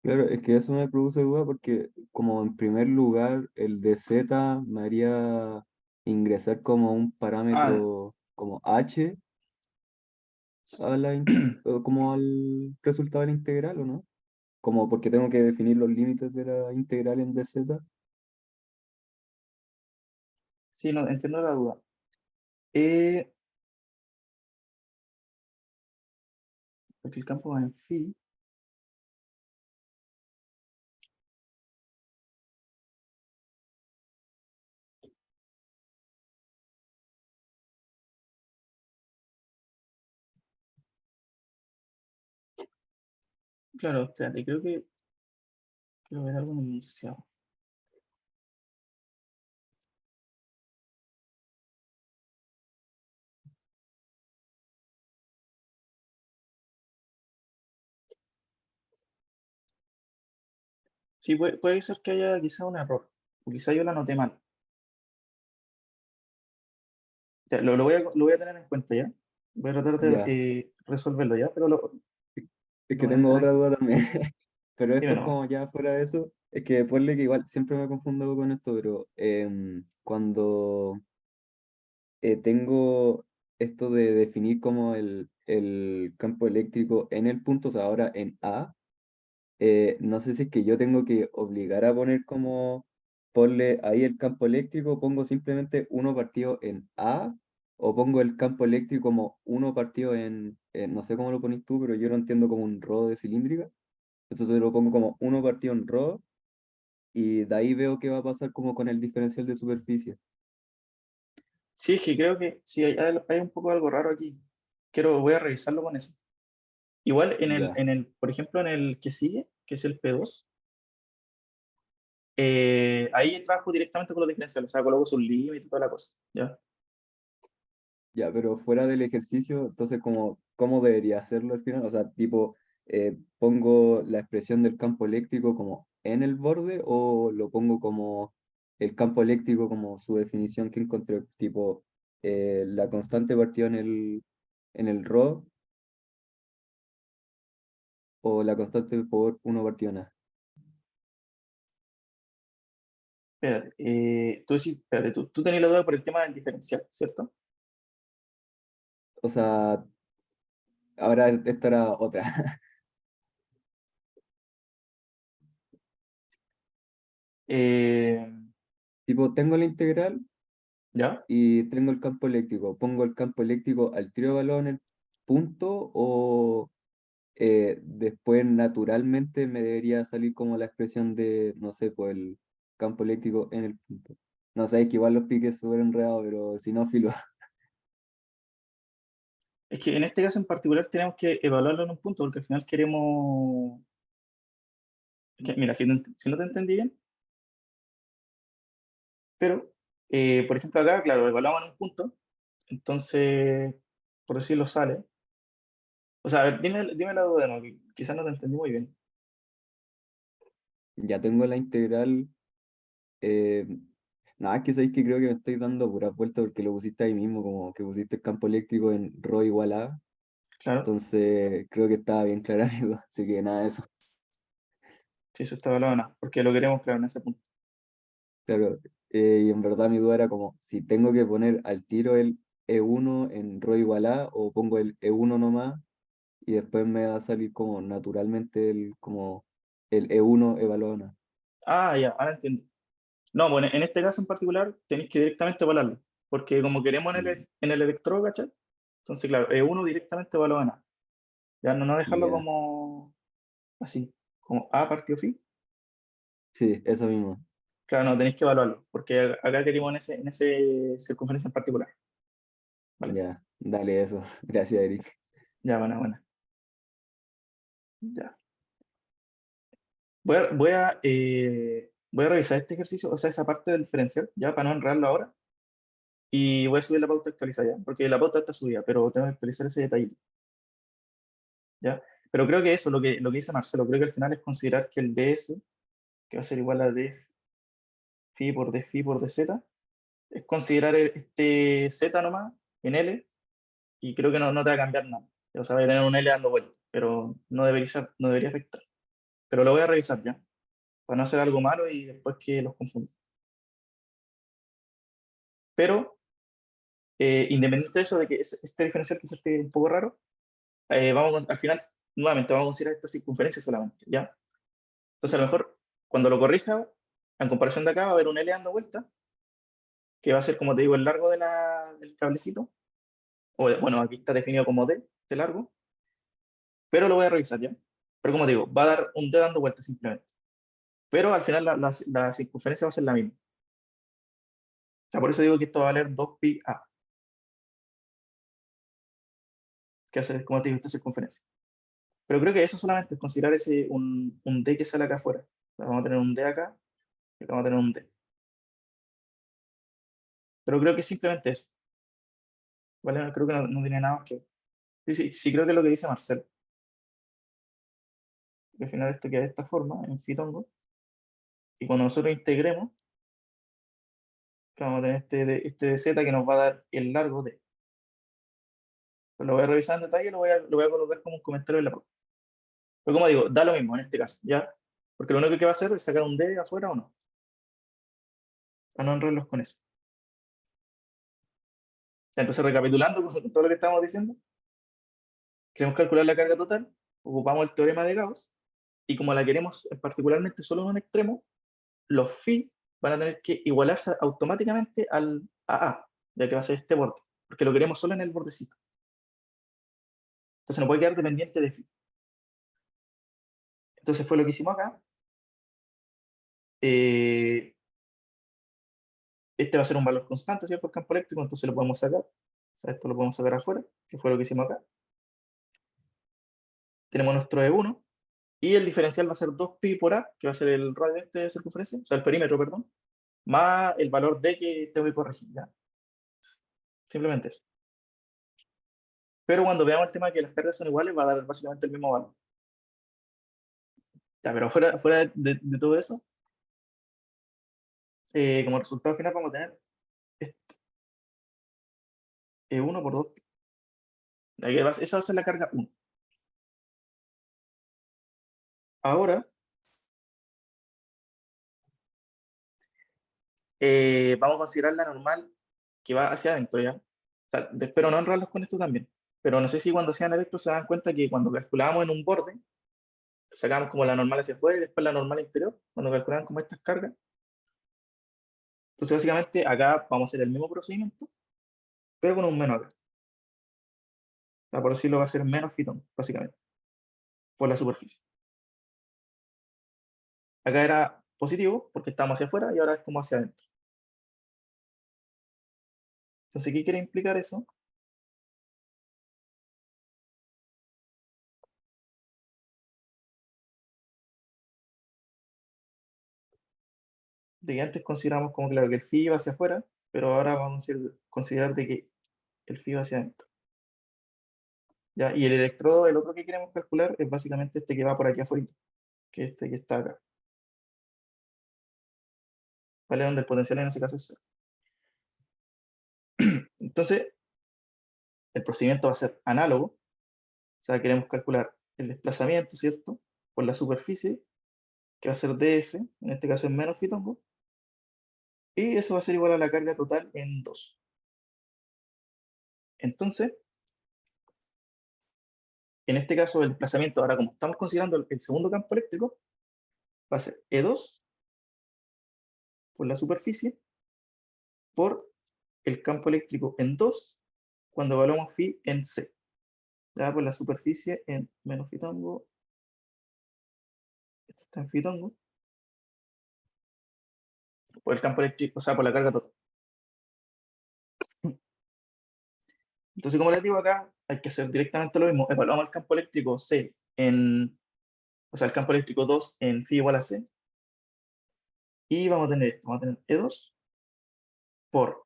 Claro, es que eso me produce duda porque como en primer lugar el de Z me haría ingresar como un Ah, parámetro como H a o como al resultado de la integral, ¿o no? Como porque tengo que definir los límites de la integral en dz. sí, no, entiendo la duda. Eh, porque el campo va en phi. Claro, espérate, creo que quiero ver algo en el enunciado. Sí, puede ser que haya quizá un error, o quizá yo la anoté mal. Ya, lo voy a tener en cuenta ya. Voy a tratar de Ya, resolverlo ya, pero es lo que voy a tengo dejar otra aquí. duda también, pero esto Dime es nomás. como ya fuera de eso, es que ponle que igual siempre me confundo con esto, pero cuando tengo esto de definir como el campo eléctrico en el punto, o sea, ahora en A, no sé si es que yo tengo que obligar a poner como, ponle ahí el campo eléctrico, pongo simplemente uno partido en A, o pongo el campo eléctrico como uno partido no sé cómo lo pones tú, pero yo lo entiendo como un rho de cilíndrica, entonces lo pongo como uno partido en rho, y de ahí veo qué va a pasar como con el diferencial de superficie. Sí, sí, creo que sí, hay un poco algo raro aquí. Voy a revisarlo con eso. Igual Ya, por ejemplo, en el que sigue, que es el P2, ahí trabajo directamente con los diferenciales, o sea, coloco sus límites y toda la cosa, ¿ya? ya, pero fuera del ejercicio, entonces ¿cómo debería hacerlo al final? O sea, tipo, ¿pongo la expresión del campo eléctrico como en el borde o lo pongo como el campo eléctrico como su definición que encontré, tipo, la constante partida en el ρ o la constante por uno partido en A? Espérate, espérate, tú tenías la duda por el tema del diferencial, ¿cierto? O sea, ahora esta era otra. Eh, Tipo, tengo la integral ¿Ya? y tengo el campo eléctrico. ¿Pongo el campo eléctrico al tiro de balón en el punto o después naturalmente me debería salir como la expresión de, no sé, pues el campo eléctrico en el punto? No sé, es que igual los piques súper enredados, pero si no, filo. Es que en este caso en particular tenemos que evaluarlo en un punto, porque al final queremos... mira, si no te entendí bien, pero, por ejemplo, acá, claro, evaluamos en un punto, entonces, por decirlo, sale. O sea, a ver, dime la duda, ¿no? Que quizás no te entendí muy bien. Ya tengo la integral. eh, Nada, es que sabéis que creo que me estoy dando pura vuelta porque lo pusiste ahí mismo, como que pusiste el campo eléctrico en ρ igual a. Claro, Entonces creo que estaba bien clara mi duda, así que nada de eso. si eso está evaluado o no, porque lo queremos, claro, en ese punto. Claro, y en verdad mi duda era como si tengo que poner al tiro el E1 en ρ igual a o pongo el E1 nomás y después me va a salir como naturalmente como el E1 evaluado en A. Ah, ya, ahora entiendo. No, bueno, en este caso en particular tenéis que directamente evaluarlo, porque como queremos Mm, en el electrodo, ¿cachai? Entonces, claro, uno directamente evalúa en A. Ya no dejarlo ya, como así, como A partido phi. sí, eso mismo. Claro, no, tenéis que evaluarlo, porque acá queremos en ese circunferencia en particular. ¿Vale? Ya, dale eso. Gracias, Eric. Ya, buena, buena. Ya. Voy a revisar este ejercicio, o sea, esa parte del diferencial, ya para no enredarlo ahora, y voy a subir la pauta actualizada, ¿ya? Porque la pauta está subida, pero tengo que actualizar ese detallito, ¿ya? Pero creo que eso, lo que dice Marcelo, creo que al final es considerar que el ds, que va a ser igual a d phi por dz, es considerar este z nomás en L, y creo que no te va a cambiar nada. O sea, va a tener un L dando vueltas, pero no debería afectar. Pero lo voy a revisar ya, para no hacer algo malo y después que los confunda. Pero, independiente de eso, de que este diferencial que esté un poco raro, al final, nuevamente, vamos a considerar esta circunferencia solamente, ¿ya? Entonces, a lo mejor, cuando lo corrija, en comparación de acá, va a haber un L dando vuelta, que va a ser, como te digo, el largo del cablecito. Bueno, aquí está definido como D, de largo, pero lo voy a revisar ya. Pero como te digo, va a dar un D dando vuelta simplemente. Pero al final la circunferencia va a ser la misma. O sea, por eso digo que esto va a valer 2pi a, que hace, como te digo, esta circunferencia. Pero creo que eso solamente es considerar un D que sale acá afuera. O sea, vamos a tener un D acá y acá vamos a tener un D. Pero creo que es simplemente eso. ¿Vale? Creo que no tiene nada más que... Sí, creo que es lo que dice Marcelo. Que al final esto queda de esta forma, en fitongo. Y cuando nosotros integremos, que vamos a tener este de z que nos va a dar el largo de. Pues lo voy a revisar en detalle y lo voy a colocar como un comentario en la pauta. Pero como digo, da lo mismo en este caso, ¿ya? Porque lo único que va a hacer es sacar un D afuera o no. Para no enredarlos con eso. Entonces, recapitulando con todo lo que estamos diciendo, queremos calcular la carga total, ocupamos el teorema de Gauss, y como la queremos particularmente solo en un extremo, los phi van a tener que igualarse automáticamente al A, ya que va a ser este borde, porque lo queremos solo en el bordecito. Entonces no puede quedar dependiente de phi. Entonces fue lo que hicimos acá. Este va a ser un valor constante, ¿cierto? El campo eléctrico, entonces lo podemos sacar. O sea, esto lo podemos sacar afuera, que fue lo que hicimos acá. Tenemos nuestro E1, y el diferencial va a ser 2pi por A, que va a ser el radio de circunferencia, o sea, el perímetro, perdón, más el valor D que tengo que corregir, ¿ya? Simplemente eso. Pero cuando veamos el tema de que las cargas son iguales, va a dar básicamente el mismo valor. Ya, pero fuera de todo eso, como resultado final vamos a tener esto, E1 por 2pi. Esa va a ser la carga 1. Ahora, vamos a considerar la normal que va hacia adentro, ¿ya? O sea, espero no enredarlos con esto también. Pero no sé si cuando sean electros se dan cuenta que cuando calculábamos en un borde, sacamos como la normal hacia afuera y después la normal interior, cuando calculaban como estas cargas. Entonces, básicamente, acá vamos a hacer el mismo procedimiento, pero con un menos acá. O sea, por decirlo, va a ser menos fitón, básicamente, por la superficie. Acá era positivo porque estábamos hacia afuera y ahora es como hacia adentro. Entonces, ¿qué quiere implicar eso? De que antes consideramos como claro que el phi iba hacia afuera, pero ahora vamos a considerar de que el phi va hacia adentro. ¿Ya? Y el electrodo, el otro que queremos calcular, es básicamente este que va por aquí afuera, que es este que está acá. ¿Vale? Donde el potencial en ese caso es 0. Entonces, el procedimiento va a ser análogo. O sea, queremos calcular el desplazamiento, ¿cierto? Por la superficie, que va a ser ds, en este caso es menos fitongo, y eso va a ser igual a la carga total en 2. Entonces, en este caso, el desplazamiento, ahora como estamos considerando el segundo campo eléctrico, va a ser E2 por la superficie por el campo eléctrico en 2 cuando evaluamos phi en C. Ya por la superficie en menos fitongo, esto está en fitongo, por el campo eléctrico, o sea, por la carga total. Entonces, como les digo acá, hay que hacer directamente lo mismo. Evaluamos el campo eléctrico C o sea, el campo eléctrico 2 en phi igual a C. Y vamos a tener esto, vamos a tener E2 por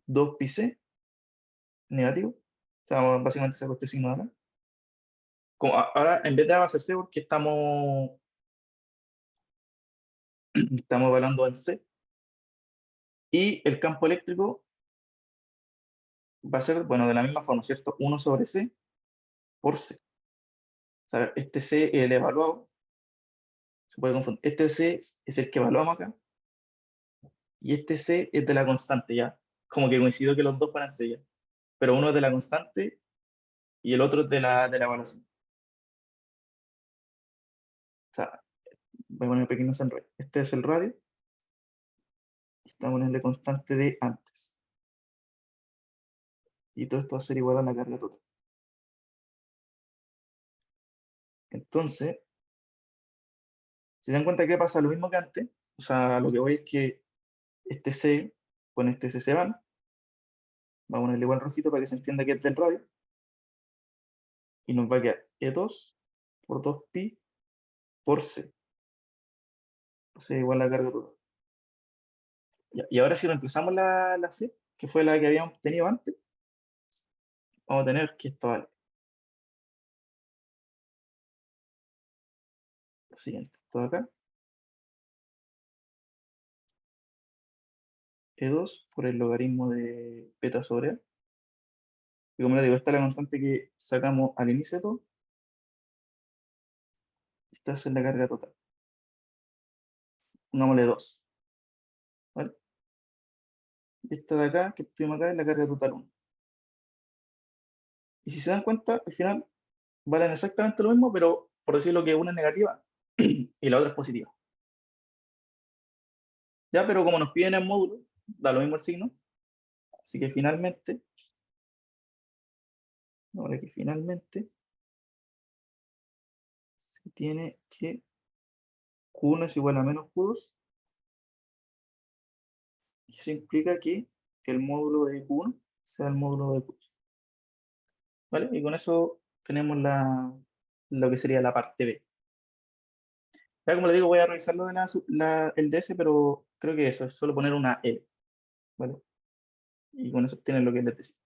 2pi C negativo. O sea, básicamente saco este signo de acá. Ahora, en vez de A va a ser C porque estamos evaluando en C. Y el campo eléctrico va a ser, bueno, de la misma forma, ¿cierto? 1 sobre C por C. O sea, este C es el evaluado, se puede confundir. Este C es el que evaluamos acá, y este C es de la constante, ya. Como que coincidió que los dos fueran C, ya. Pero uno es de la constante y el otro es de la evaluación. O sea, voy a poner pequeños enrollos. Este es el radio, y estamos en ponerle constante de antes. Y todo esto va a ser igual a la carga total. Entonces, si se dan cuenta que pasa lo mismo que antes, o sea, lo que voy es que este C con este C se van. Vamos a ponerle igual rojito para que se entienda que es del radio. Y nos va a quedar E2 por 2pi por C. O sea, igual la carga total. Ya, y ahora si reemplazamos la C, que fue la que habíamos tenido antes, vamos a tener que esto vale lo siguiente. Esto de acá, E2 por el logaritmo de beta sobre A. Y como les digo, esta es la constante que sacamos al inicio de todo. Esta es la carga total. Pongámosle 2. ¿Vale? Y esta de acá, que tuvimos acá, es la carga total 1. Y si se dan cuenta, al final valen exactamente lo mismo, pero por decirlo que una es negativa y la otra es positiva. Ya, pero como nos piden el módulo, da lo mismo el signo. Así que finalmente, ahora que finalmente se tiene que Q1 es igual a menos Q2. Y eso implica que el módulo de Q1 sea el módulo de Q2. ¿Vale? Y con eso tenemos lo que sería la parte B. Ya como le digo, voy a revisar lo de el DS, pero creo que eso es solo poner una L. ¿Vale? Y con eso tienen lo que les decía.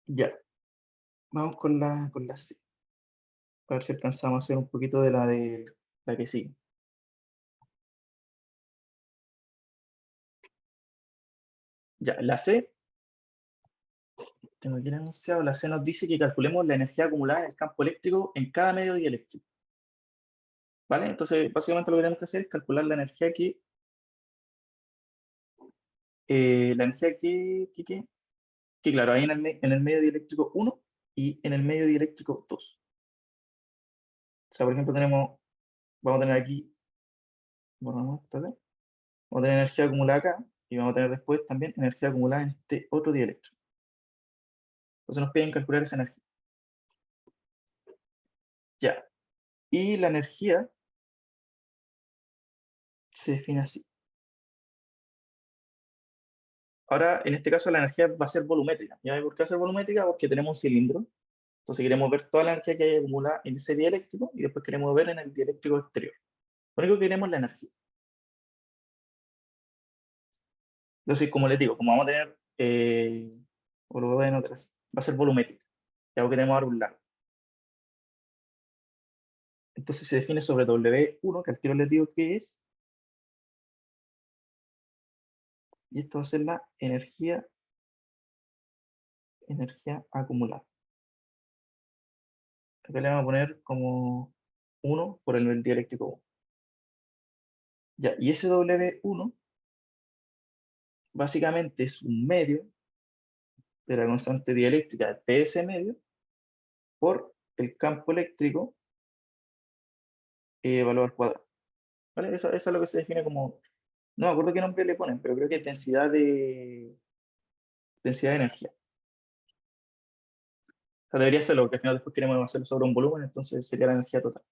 Ya, vamos con la C. A ver si alcanzamos a hacer un poquito de la que sigue. Ya, la C, tengo aquí el enunciado, la C nos dice que calculemos la energía acumulada en el campo eléctrico en cada medio dieléctrico. ¿Vale? Entonces, básicamente lo que tenemos que hacer es calcular la energía que claro, hay en el medio dieléctrico 1 y en el medio dieléctrico 2. O sea, por ejemplo, vamos a tener aquí, borramos esto acá, vamos a tener energía acumulada acá, y vamos a tener después también energía acumulada en este otro dieléctrico. Entonces nos piden calcular esa energía. Ya. Y la energía se define así. Ahora, en este caso, la energía va a ser volumétrica. ¿Ya? ¿Por qué va a ser volumétrica? Porque tenemos un cilindro. Entonces queremos ver toda la energía que hay acumulada en ese dieléctrico y después queremos ver en el dieléctrico exterior. Lo único que queremos es la energía. Entonces, como les digo, como vamos a tener, o lo voy a anotar así, va a ser volumétrica. Ya que tenemos ahora un lado. Entonces se define sobre W1, que al tiro les digo que es. Y esto va a ser la energía acumulada. Acá le vamos a poner como 1 por el dieléctrico 1. Ya, y ese W1 básicamente es un medio de la constante dieléctrica de ese medio por el campo eléctrico valor al cuadrado. ¿Vale? Eso es lo que se define como, no me acuerdo qué nombre le ponen, pero creo que es densidad de energía. O sea, debería serlo, porque al final después queremos hacerlo sobre un volumen, entonces sería la energía total.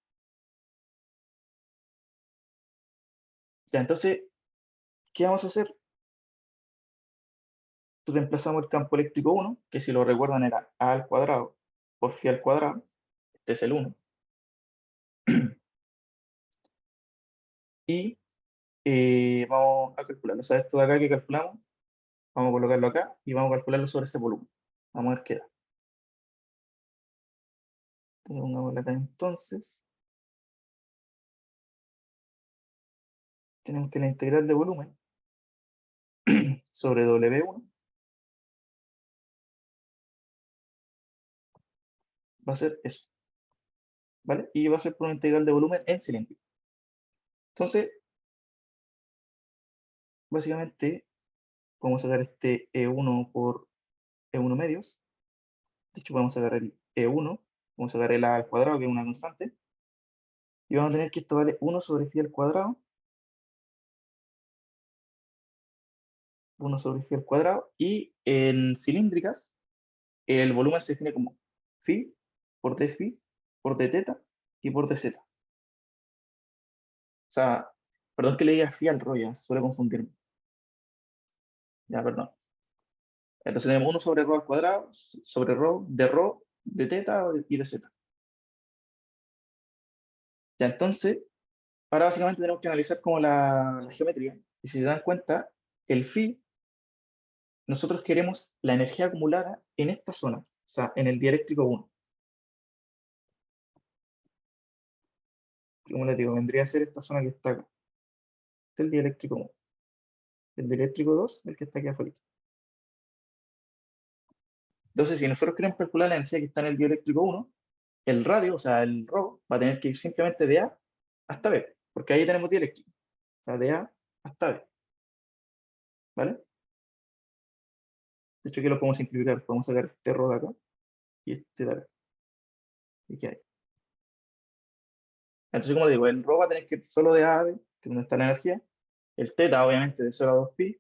Ya, entonces, ¿qué vamos a hacer? Reemplazamos el campo eléctrico 1, que si lo recuerdan era A al cuadrado por phi al cuadrado, este es el 1, y vamos a calcularlo. O sea, esto de acá que calculamos, vamos a colocarlo acá y vamos a calcularlo sobre ese volumen. Vamos a ver qué da. Entonces, pongámoslo acá entonces. tenemos que la integral de volumen sobre W1 va a ser eso, ¿vale? Y va a ser por una integral de volumen en cilíndrico. Entonces, básicamente, podemos sacar este E1 por E1 medios. De hecho, podemos sacar el E1, vamos a sacar el A al cuadrado, que es una constante. Y vamos a tener que esto vale 1 sobre phi al cuadrado. 1 sobre phi al cuadrado. Y en cilíndricas, el volumen se define como phi por d phi por d teta y por d zeta. O sea, perdón que le diga phi al rollo, suele confundirme. Ya, perdón. Entonces tenemos 1 sobre rho al cuadrado, sobre rho, de teta y de zeta. Ya, entonces, ahora básicamente tenemos que analizar como la geometría. Y si se dan cuenta, el phi, nosotros queremos la energía acumulada en esta zona, o sea, en el dieléctrico 1. Como les digo, vendría a ser esta zona que está acá. Este es el dieléctrico 1. El dieléctrico 2, el que está aquí afuera. Entonces, si nosotros queremos calcular la energía que está en el dieléctrico 1, el radio, o sea, el ρ, va a tener que ir simplemente de A hasta B, porque ahí tenemos dieléctrico. O sea, de A hasta B. ¿Vale? De hecho, aquí lo podemos simplificar. Podemos sacar este ρ de acá y este de acá. ¿Y qué hay? Entonces, como digo, el ρ va a tener que ir solo de A a B, que es donde está la energía. El teta, obviamente, de 0 a 2pi.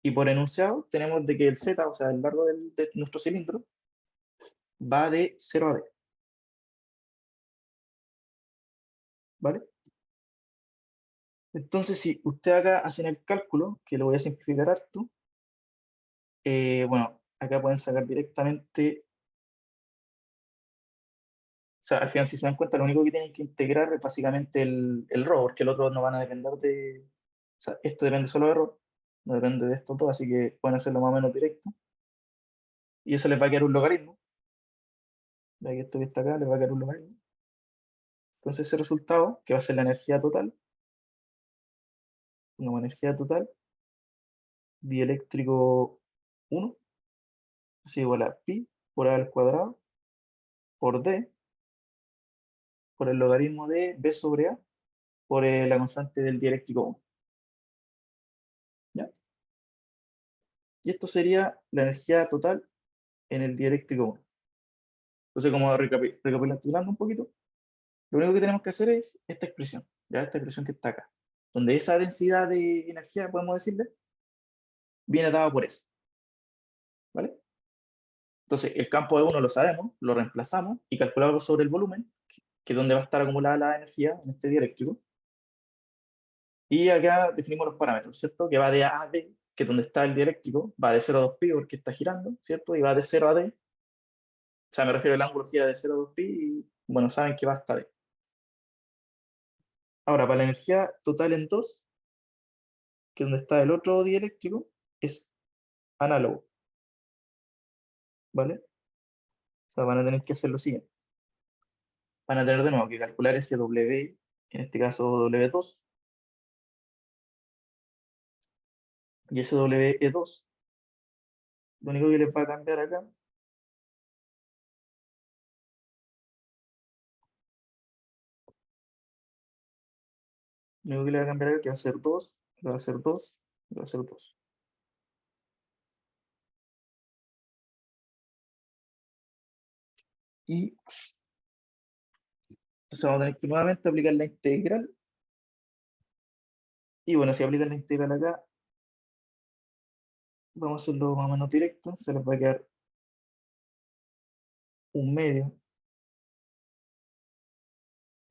Y por enunciado, tenemos de que el z, o sea, el largo de nuestro cilindro, va de 0 a D. ¿Vale? Entonces, si usted acá hacen el cálculo, que lo voy a simplificar harto, bueno, acá pueden sacar directamente, o sea, al final si se dan cuenta, lo único que tienen que integrar es básicamente el ρ, porque el otro no van a depender de, o sea, esto depende solo de ρ, no depende de esto todo, así que pueden hacerlo más o menos directo, y eso les va a quedar un logaritmo, ya que esto que está acá les va a quedar un logaritmo. Entonces ese resultado, que va a ser la energía total, una energía total, dieléctrico 1, así igual a pi por a al cuadrado, por d, por el logaritmo de b sobre a, por la constante del dieléctrico 1. ¿Ya? Y esto sería la energía total en el dieléctrico 1. Entonces, como recapitulando un poquito, lo único que tenemos que hacer es esta expresión, ya esta expresión que está acá, donde esa densidad de energía, podemos decirle, viene dada por eso. ¿Vale? Entonces, el campo de 1 lo sabemos, lo reemplazamos y calculamos sobre el volumen, que es donde va a estar acumulada la energía en este dieléctrico. Y acá definimos los parámetros, ¿cierto? Que va de A a D, que es donde está el dieléctrico, va de 0 a 2pi porque está girando, ¿cierto? Y va de 0 a D, o sea, me refiero al ángulo gira de 0 a 2pi, y bueno, saben que va hasta D. Ahora, para la energía total en 2, que es donde está el otro dieléctrico, es análogo, ¿vale? O sea, van a tener que hacer lo siguiente. Van a tener de nuevo que calcular ese W, en este caso W2, y ese WE2, lo único que les va a cambiar acá lo único que le va a cambiar acá que va a ser 2, va a ser 2, va a ser 2. Y entonces vamos a tener que nuevamente aplicar la integral. Y bueno, si aplican la integral acá, vamos a hacerlo más o menos directo. Se les va a quedar un medio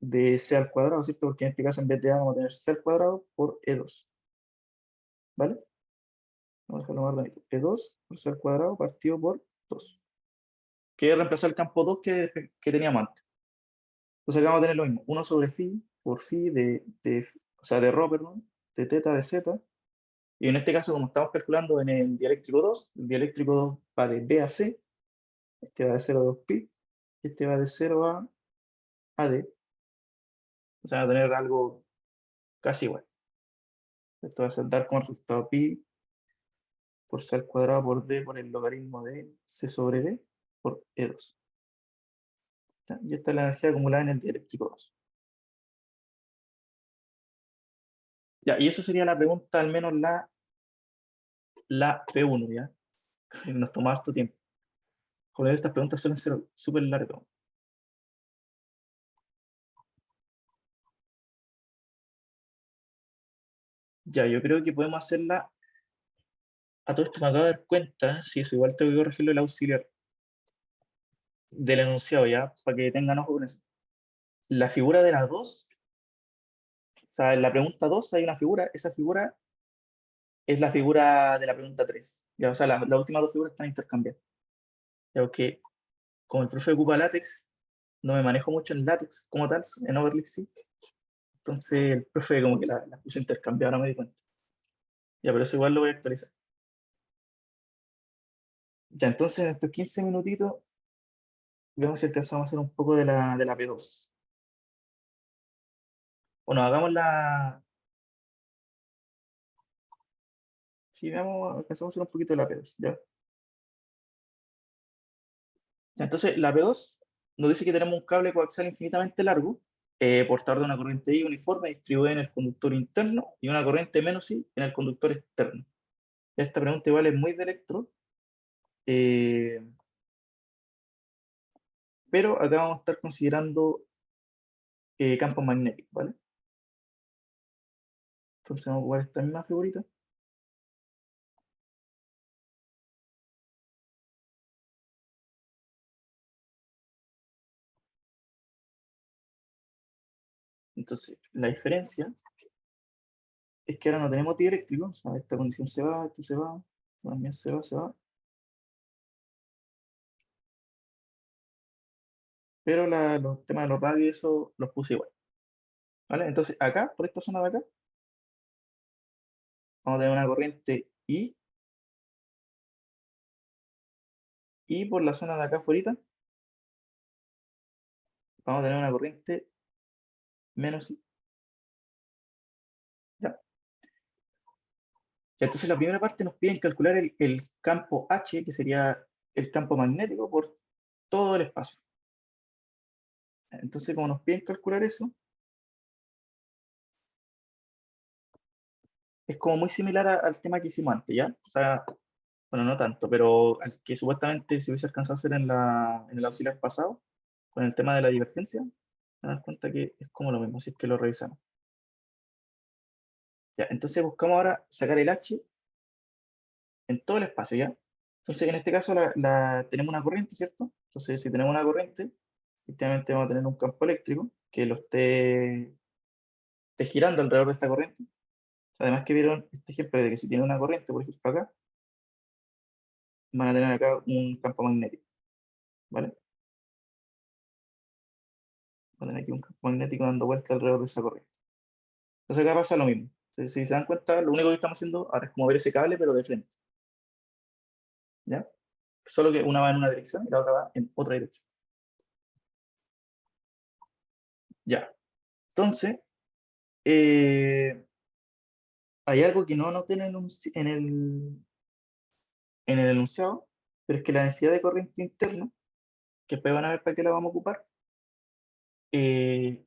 de c al cuadrado, ¿cierto? Porque en este caso en vez de a vamos a tener c al cuadrado por e2. ¿Vale? Vamos a dejarlo más bonito. E2 por c al cuadrado partido por 2. Que es reemplazar el campo 2 que teníamos antes. Entonces acá vamos a tener lo mismo. 1 sobre phi por phi o sea, de ρ, perdón, de teta de z. Y en este caso, como estamos calculando en el dieléctrico 2, el dieléctrico 2 va de B a C, este va de 0 a 2pi, este va de 0 a D. O sea, va a tener algo casi igual. Esto va a dar como resultado pi por c al cuadrado por d por el logaritmo de c sobre d por E2. ¿Ya? Y esta es la energía acumulada en el dieléctrico 2. Ya, y eso sería la pregunta, al menos la P1, ¿ya? Nos toma harto tiempo. Joder, estas preguntas suelen ser súper largas. Ya, yo creo que podemos hacerla. A todo esto me acabo de dar cuenta, si eso igual tengo que corregirlo el auxiliar del enunciado, ya, para que tengan ojo con eso. La figura de las dos, o sea, en la pregunta 2 hay una figura, esa figura es la figura de la pregunta 3. Ya, o sea, las últimas dos figuras están intercambiadas. Ya, porque como el profe ocupa látex, no me manejo mucho en látex como tal, en Overleaf sí. Entonces el profe como que la puso intercambiada, ahora me di cuenta. Ya, pero eso igual lo voy a actualizar. Ya, entonces en estos 15 minutitos, veamos si alcanzamos a hacer un poco de la P2. Bueno, hagamos la... Sí, veamos, alcanzamos a hacer un poquito de la P2, ¿ya? Ya, entonces la P2 nos dice que tenemos un cable coaxial infinitamente largo, portador de una corriente I uniforme distribuida en el conductor interno y una corriente menos I en el conductor externo. Esta pregunta igual es muy de electro, pero acá vamos a estar considerando campos magnéticos, ¿vale? Entonces vamos a ocupar esta misma figurita. Entonces, la diferencia es que ahora no tenemos dieléctrico, o sea, esta condición se va, esto se va, también se va, se va. Pero los temas de los radios, eso los puse igual. ¿Vale? Entonces, acá, por esta zona de acá, vamos a tener una corriente I, y por la zona de acá afuera, vamos a tener una corriente menos I. ¿Ya? Ya, entonces, la primera parte nos piden calcular el campo H, que sería el campo magnético, por todo el espacio. Entonces, como nos piden calcular eso, es como muy similar al tema que hicimos antes, ¿ya? O sea, bueno, no tanto, pero al que supuestamente se hubiese alcanzado a hacer en el auxiliar pasado, con el tema de la divergencia, me das cuenta que es como lo mismo, si es que lo revisamos. Ya, entonces buscamos ahora sacar el H en todo el espacio, ¿ya? Entonces, en este caso tenemos una corriente, ¿cierto? Entonces, si tenemos una corriente, efectivamente vamos a tener un campo eléctrico que lo esté girando alrededor de esta corriente. Además que vieron este ejemplo de que si tiene una corriente, por ejemplo acá, van a tener acá un campo magnético, ¿vale? Van a tener aquí un campo magnético dando vuelta alrededor de esa corriente. Entonces acá pasa lo mismo. Entonces, si se dan cuenta, lo único que estamos haciendo ahora es mover ese cable, pero de frente, ¿ya? Solo que una va en una dirección y la otra va en otra dirección. Ya. Entonces, hay algo que no anoté en el enunciado, pero es que la densidad de corriente interna, que después van a ver para qué la vamos a ocupar, que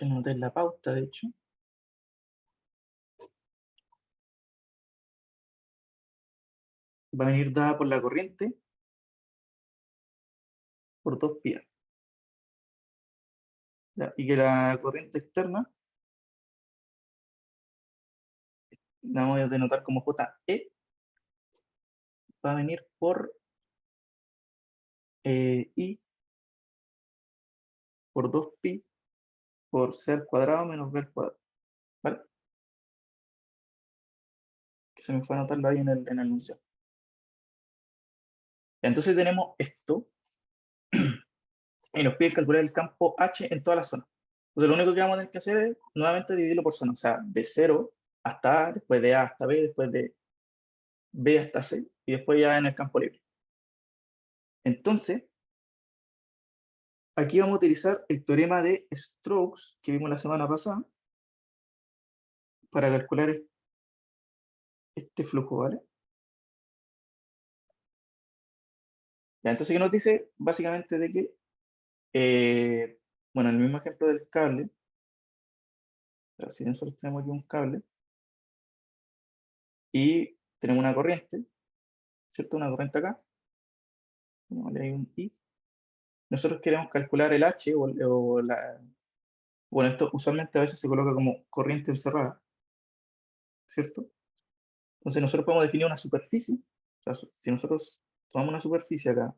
no noté en la pauta, de hecho, va a venir dada por la corriente por 2πr. ¿Ya? Y que la corriente externa la vamos a denotar como JE, va a venir por I por 2pi por c al cuadrado menos b al cuadrado. ¿Vale? Que se me fue a anotarlo ahí en el enunciado. Entonces tenemos esto y nos pide calcular el campo H en toda la zona. Entonces lo único que vamos a tener que hacer es nuevamente dividirlo por zona, o sea, de 0 hasta A, después de A hasta B, después de B hasta C, y después ya en el campo libre. Entonces, aquí vamos a utilizar el teorema de Stokes que vimos la semana pasada, para calcular este flujo, ¿vale? Ya, entonces, ¿qué nos dice? Básicamente de que, bueno, el mismo ejemplo del cable, o sea, si nosotros tenemos aquí un cable y tenemos una corriente, ¿cierto? Una corriente acá, pongámosle ahí un I. Nosotros queremos calcular el H o la... Bueno, esto usualmente a veces se coloca como corriente encerrada, ¿cierto? Entonces nosotros podemos definir una superficie. O sea, si nosotros tomamos una superficie acá,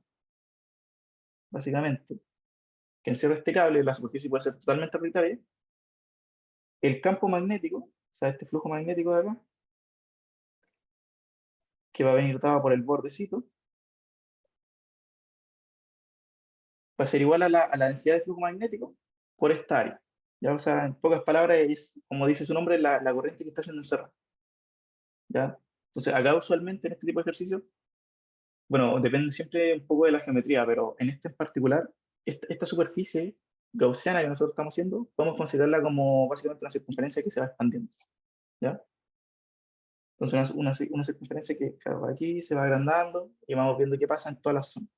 básicamente, que encierra este cable, la superficie puede ser totalmente arbitraria, el campo magnético, o sea, este flujo magnético de acá, que va a venir dado por el bordecito, va a ser igual a la densidad de flujo magnético por esta área. ¿Ya? O sea, en pocas palabras, es, como dice su nombre, la corriente que está siendo encerrada. ¿Ya? Entonces, acá usualmente en este tipo de ejercicio, bueno, depende siempre un poco de la geometría, pero en este en particular, esta superficie gaussiana que nosotros estamos haciendo, podemos considerarla como básicamente una circunferencia que se va expandiendo. ¿Ya? Entonces, una circunferencia que, claro, aquí se va agrandando y vamos viendo qué pasa en todas las zonas.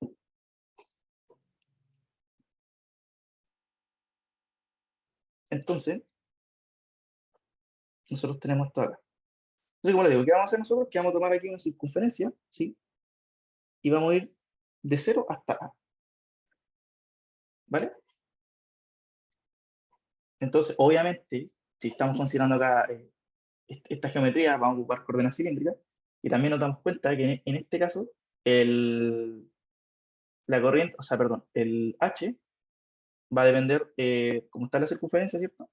Entonces, nosotros tenemos esto acá. Entonces, como les digo, ¿qué vamos a hacer nosotros? Que vamos a tomar aquí una circunferencia, ¿sí? Y vamos a ir de 0 hasta A. ¿Vale? Entonces, obviamente, si estamos considerando acá esta geometría, vamos a ocupar coordenadas cilíndricas, y también nos damos cuenta de que en este caso, la corriente, o sea, perdón, el H va a depender, como está la circunferencia, ¿cierto?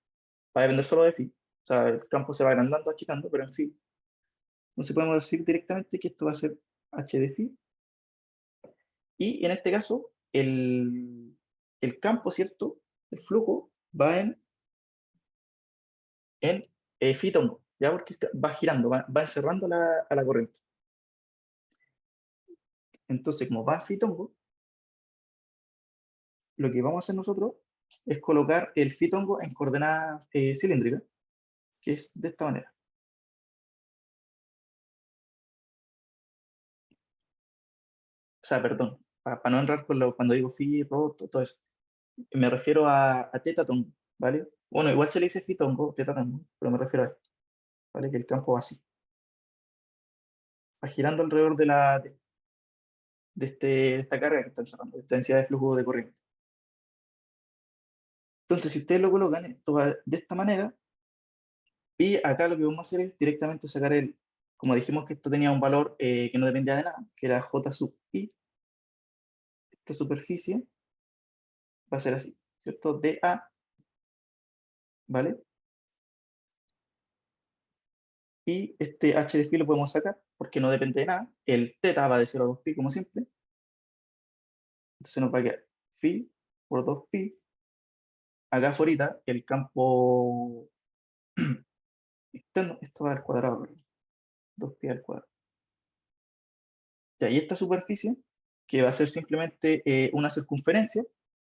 Va a depender solo de phi. O sea, el campo se va agrandando, achicando, pero en phi. Entonces podemos decir directamente que esto va a ser H de phi. Y en este caso, el campo, ¿cierto? El flujo va en phi tongo, ¿ya? Porque va girando, va encerrando a la corriente. Entonces, como va en phi tongo, lo que vamos a hacer nosotros es colocar el phi tongo en coordenadas cilíndricas, que es de esta manera. O sea, perdón, para no entrar con cuando digo phi, rho, todo eso. Me refiero a teta tongo, ¿vale? Bueno, igual se le dice phi tongo, teta tongo, pero me refiero a esto, ¿vale? Que el campo va así, va girando alrededor de esta carga que está encerrando, de esta densidad de flujo de corriente. Entonces, si ustedes lo colocan, esto va de esta manera, y acá lo que vamos a hacer es directamente sacar como dijimos que esto tenía un valor que no dependía de nada, que era J sub i, esta superficie va a ser así, ¿cierto? dA, ¿vale? Y este h de phi lo podemos sacar porque no depende de nada. El teta va de 0 a 2pi como siempre. Entonces nos va a quedar phi por 2pi. Acá afuera el campo externo, esto va al cuadrado, perdón. 2pi al cuadrado. Y ahí esta superficie, que va a ser simplemente una circunferencia,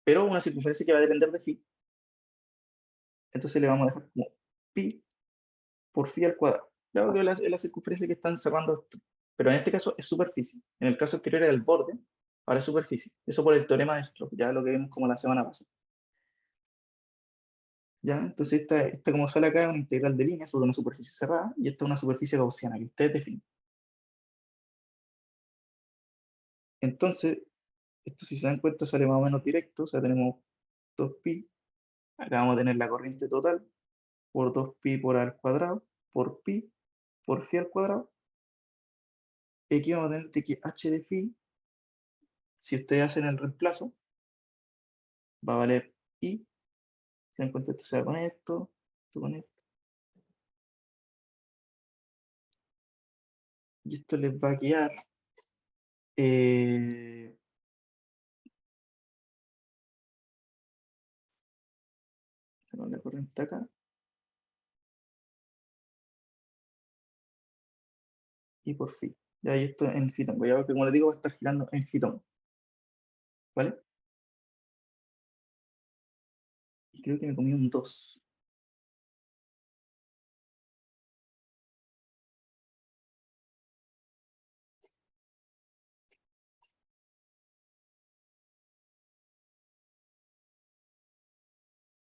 pero una circunferencia que va a depender de phi. Entonces le vamos a dejar como pi por phi al cuadrado. Claro que es la circunferencia que están cerrando esto. Pero en este caso es superficie. En el caso anterior era el borde, ahora es superficie. Eso por el teorema de Stokes, ya lo que vimos como la semana pasada. ¿Ya? Entonces esta como sale acá es una integral de línea sobre una superficie cerrada y esta es una superficie gaussiana que ustedes definen. Entonces, esto si se dan cuenta sale más o menos directo, o sea, tenemos 2pi, acá vamos a tener la corriente total por 2pi por al cuadrado, por pi, por phi al cuadrado, y aquí vamos a tener de que h de phi, si ustedes hacen el reemplazo, va a valer i, se dan cuenta esto se va con esto con esto, y esto les va a quedar tenemos la corriente acá, y por phi. Ya, y esto en fitón, ya que como les digo va a estar girando en fitón, ¿vale? Y creo que me comí un 2.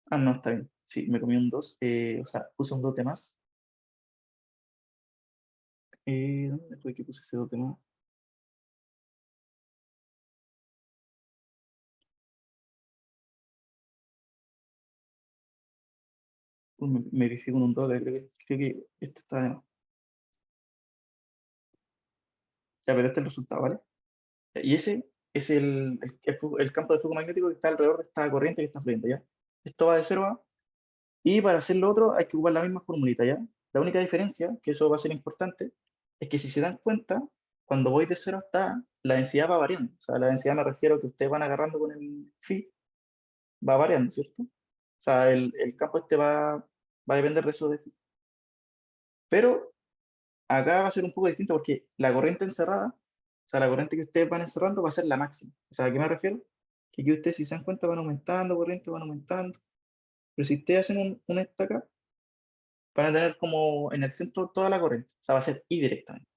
Ah, no, está bien. Sí, me comí un 2. O sea, puse un 2 de más. ¿Dónde fue que puse ese 2 de más? Me fijé con un 2, creo que este está de más. Ya, pero este es el resultado, ¿vale? Y ese es el campo de flujo magnético que está alrededor de esta corriente que está fluyendo, ¿ya? Esto va de 0 a... Y para hacer lo otro hay que ocupar la misma formulita, ¿ya? La única diferencia, que eso va a ser importante, es que si se dan cuenta, cuando voy de 0 hasta A, la densidad va variando. O sea, la densidad me refiero a que ustedes van agarrando con el phi, va variando, ¿cierto? O sea, el campo este va a depender de eso de phi. Pero acá va a ser un poco distinto porque la corriente encerrada, o sea, la corriente que ustedes van encerrando va a ser la máxima. O sea, ¿a qué me refiero? Que aquí ustedes, si se dan cuenta, van aumentando, corriente van aumentando. Pero si ustedes hacen un esto acá, van a tener como en el centro toda la corriente. O sea, va a ser I directamente.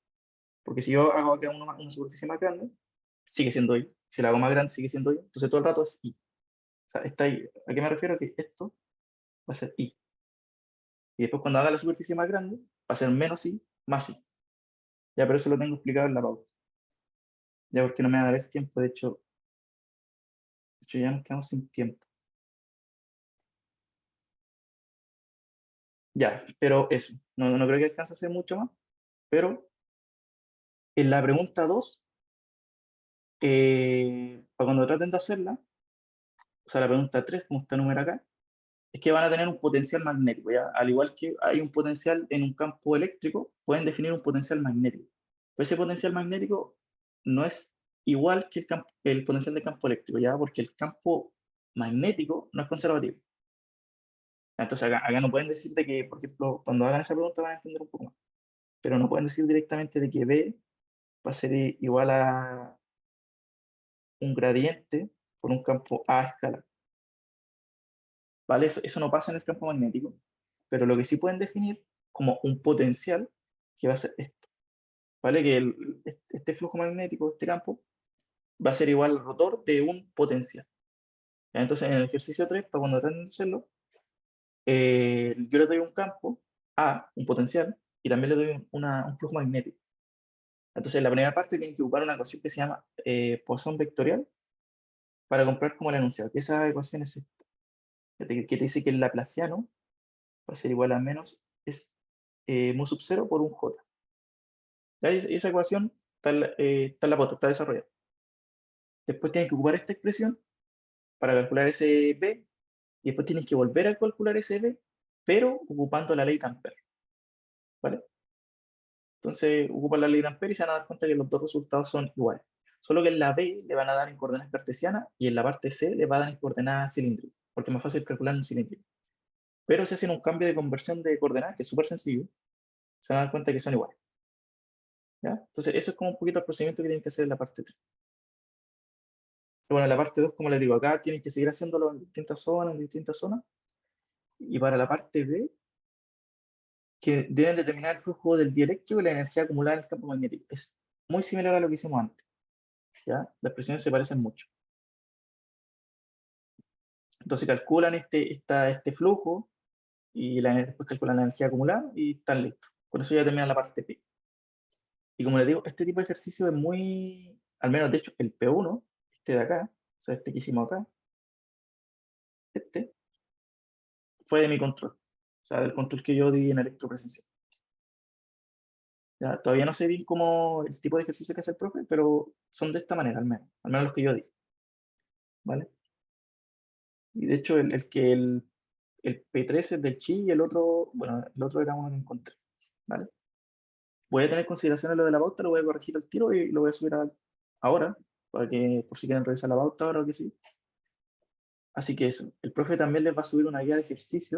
Porque si yo hago acá una superficie más grande, sigue siendo I. Si la hago más grande, sigue siendo I. Entonces todo el rato es I. O sea, está I. ¿A qué me refiero? Que esto va a ser I. Y después cuando haga la superficie más grande, va a ser menos I, más I. Ya, pero eso lo tengo explicado en la pauta. Ya, porque no me va a dar el tiempo. De hecho, ya nos quedamos sin tiempo. Ya, pero eso. No creo que alcance a hacer mucho más. Pero en la pregunta 2, para cuando traten de hacerla, o sea, la pregunta 3, como está número acá, es que van a tener un potencial magnético, ¿ya? Al igual que hay un potencial en un campo eléctrico, pueden definir un potencial magnético. Pero ese potencial magnético no es igual que el potencial de campo eléctrico, ¿ya? Porque el campo magnético no es conservativo. Entonces acá no pueden decir de que, por ejemplo, cuando hagan esa pregunta van a entender un poco más. Pero no pueden decir directamente de que B va a ser igual a un gradiente por un campo A escalar. ¿Vale? Eso no pasa en el campo magnético, pero lo que sí pueden definir como un potencial que va a ser esto, ¿vale? Que este flujo magnético, este campo, va a ser igual al rotor de un potencial. Entonces, en el ejercicio 3, para cuando traten de hacerlo, yo le doy un campo A, un potencial, y también le doy un flujo magnético. Entonces, en la primera parte tienen que ocupar una ecuación que se llama Poisson vectorial para comprar como el enunciado, que esa ecuación es esta, que te dice que el laplaciano va a ser igual a menos es mu sub 0 por un j. ¿Ya? Y esa ecuación está en la pauta, está desarrollada. Después tienes que ocupar esta expresión para calcular ese b, y después tienes que volver a calcular ese b, pero ocupando la ley de Ampère. ¿Vale? Entonces ocupan la ley de Ampère y se van a dar cuenta que los dos resultados son iguales. Solo que en la b le van a dar en coordenadas cartesianas y en la parte c le va a dar en coordenadas cilíndricas, porque es más fácil calcular en cilíndrico. Pero si hacen un cambio de conversión de coordenadas, que es súper sencillo, se van a dar cuenta que son iguales. ¿Ya? Entonces, eso es como un poquito el procedimiento que tienen que hacer en la parte 3. Pero bueno, en la parte 2, como les digo, acá tienen que seguir haciéndolo en distintas zonas. Y para la parte B, que deben determinar el flujo del dieléctrico y la energía acumulada en el campo magnético. Es muy similar a lo que hicimos antes. ¿Ya? Las expresiones se parecen mucho. Entonces calculan este flujo y después calculan la energía acumulada y están listos. Con eso ya terminan la parte P. Y como les digo, este tipo de ejercicio es muy, al menos de hecho el P1, este de acá, o sea, este que hicimos acá, este, fue de mi control. O sea, del control que yo di en electropresencial. Ya, todavía no sé bien cómo el tipo de ejercicio que hace el profe, pero son de esta manera, al menos los que yo di. ¿Vale? Y de hecho, el P3 es del Chi y el otro, bueno, el otro era uno que encontré. ¿Vale? Voy a tener consideración en lo de la pauta, lo voy a corregir al tiro y lo voy a subir ahora, para que por si quieren revisar la pauta ahora o que sí. Así que eso, el profe también les va a subir una guía de ejercicio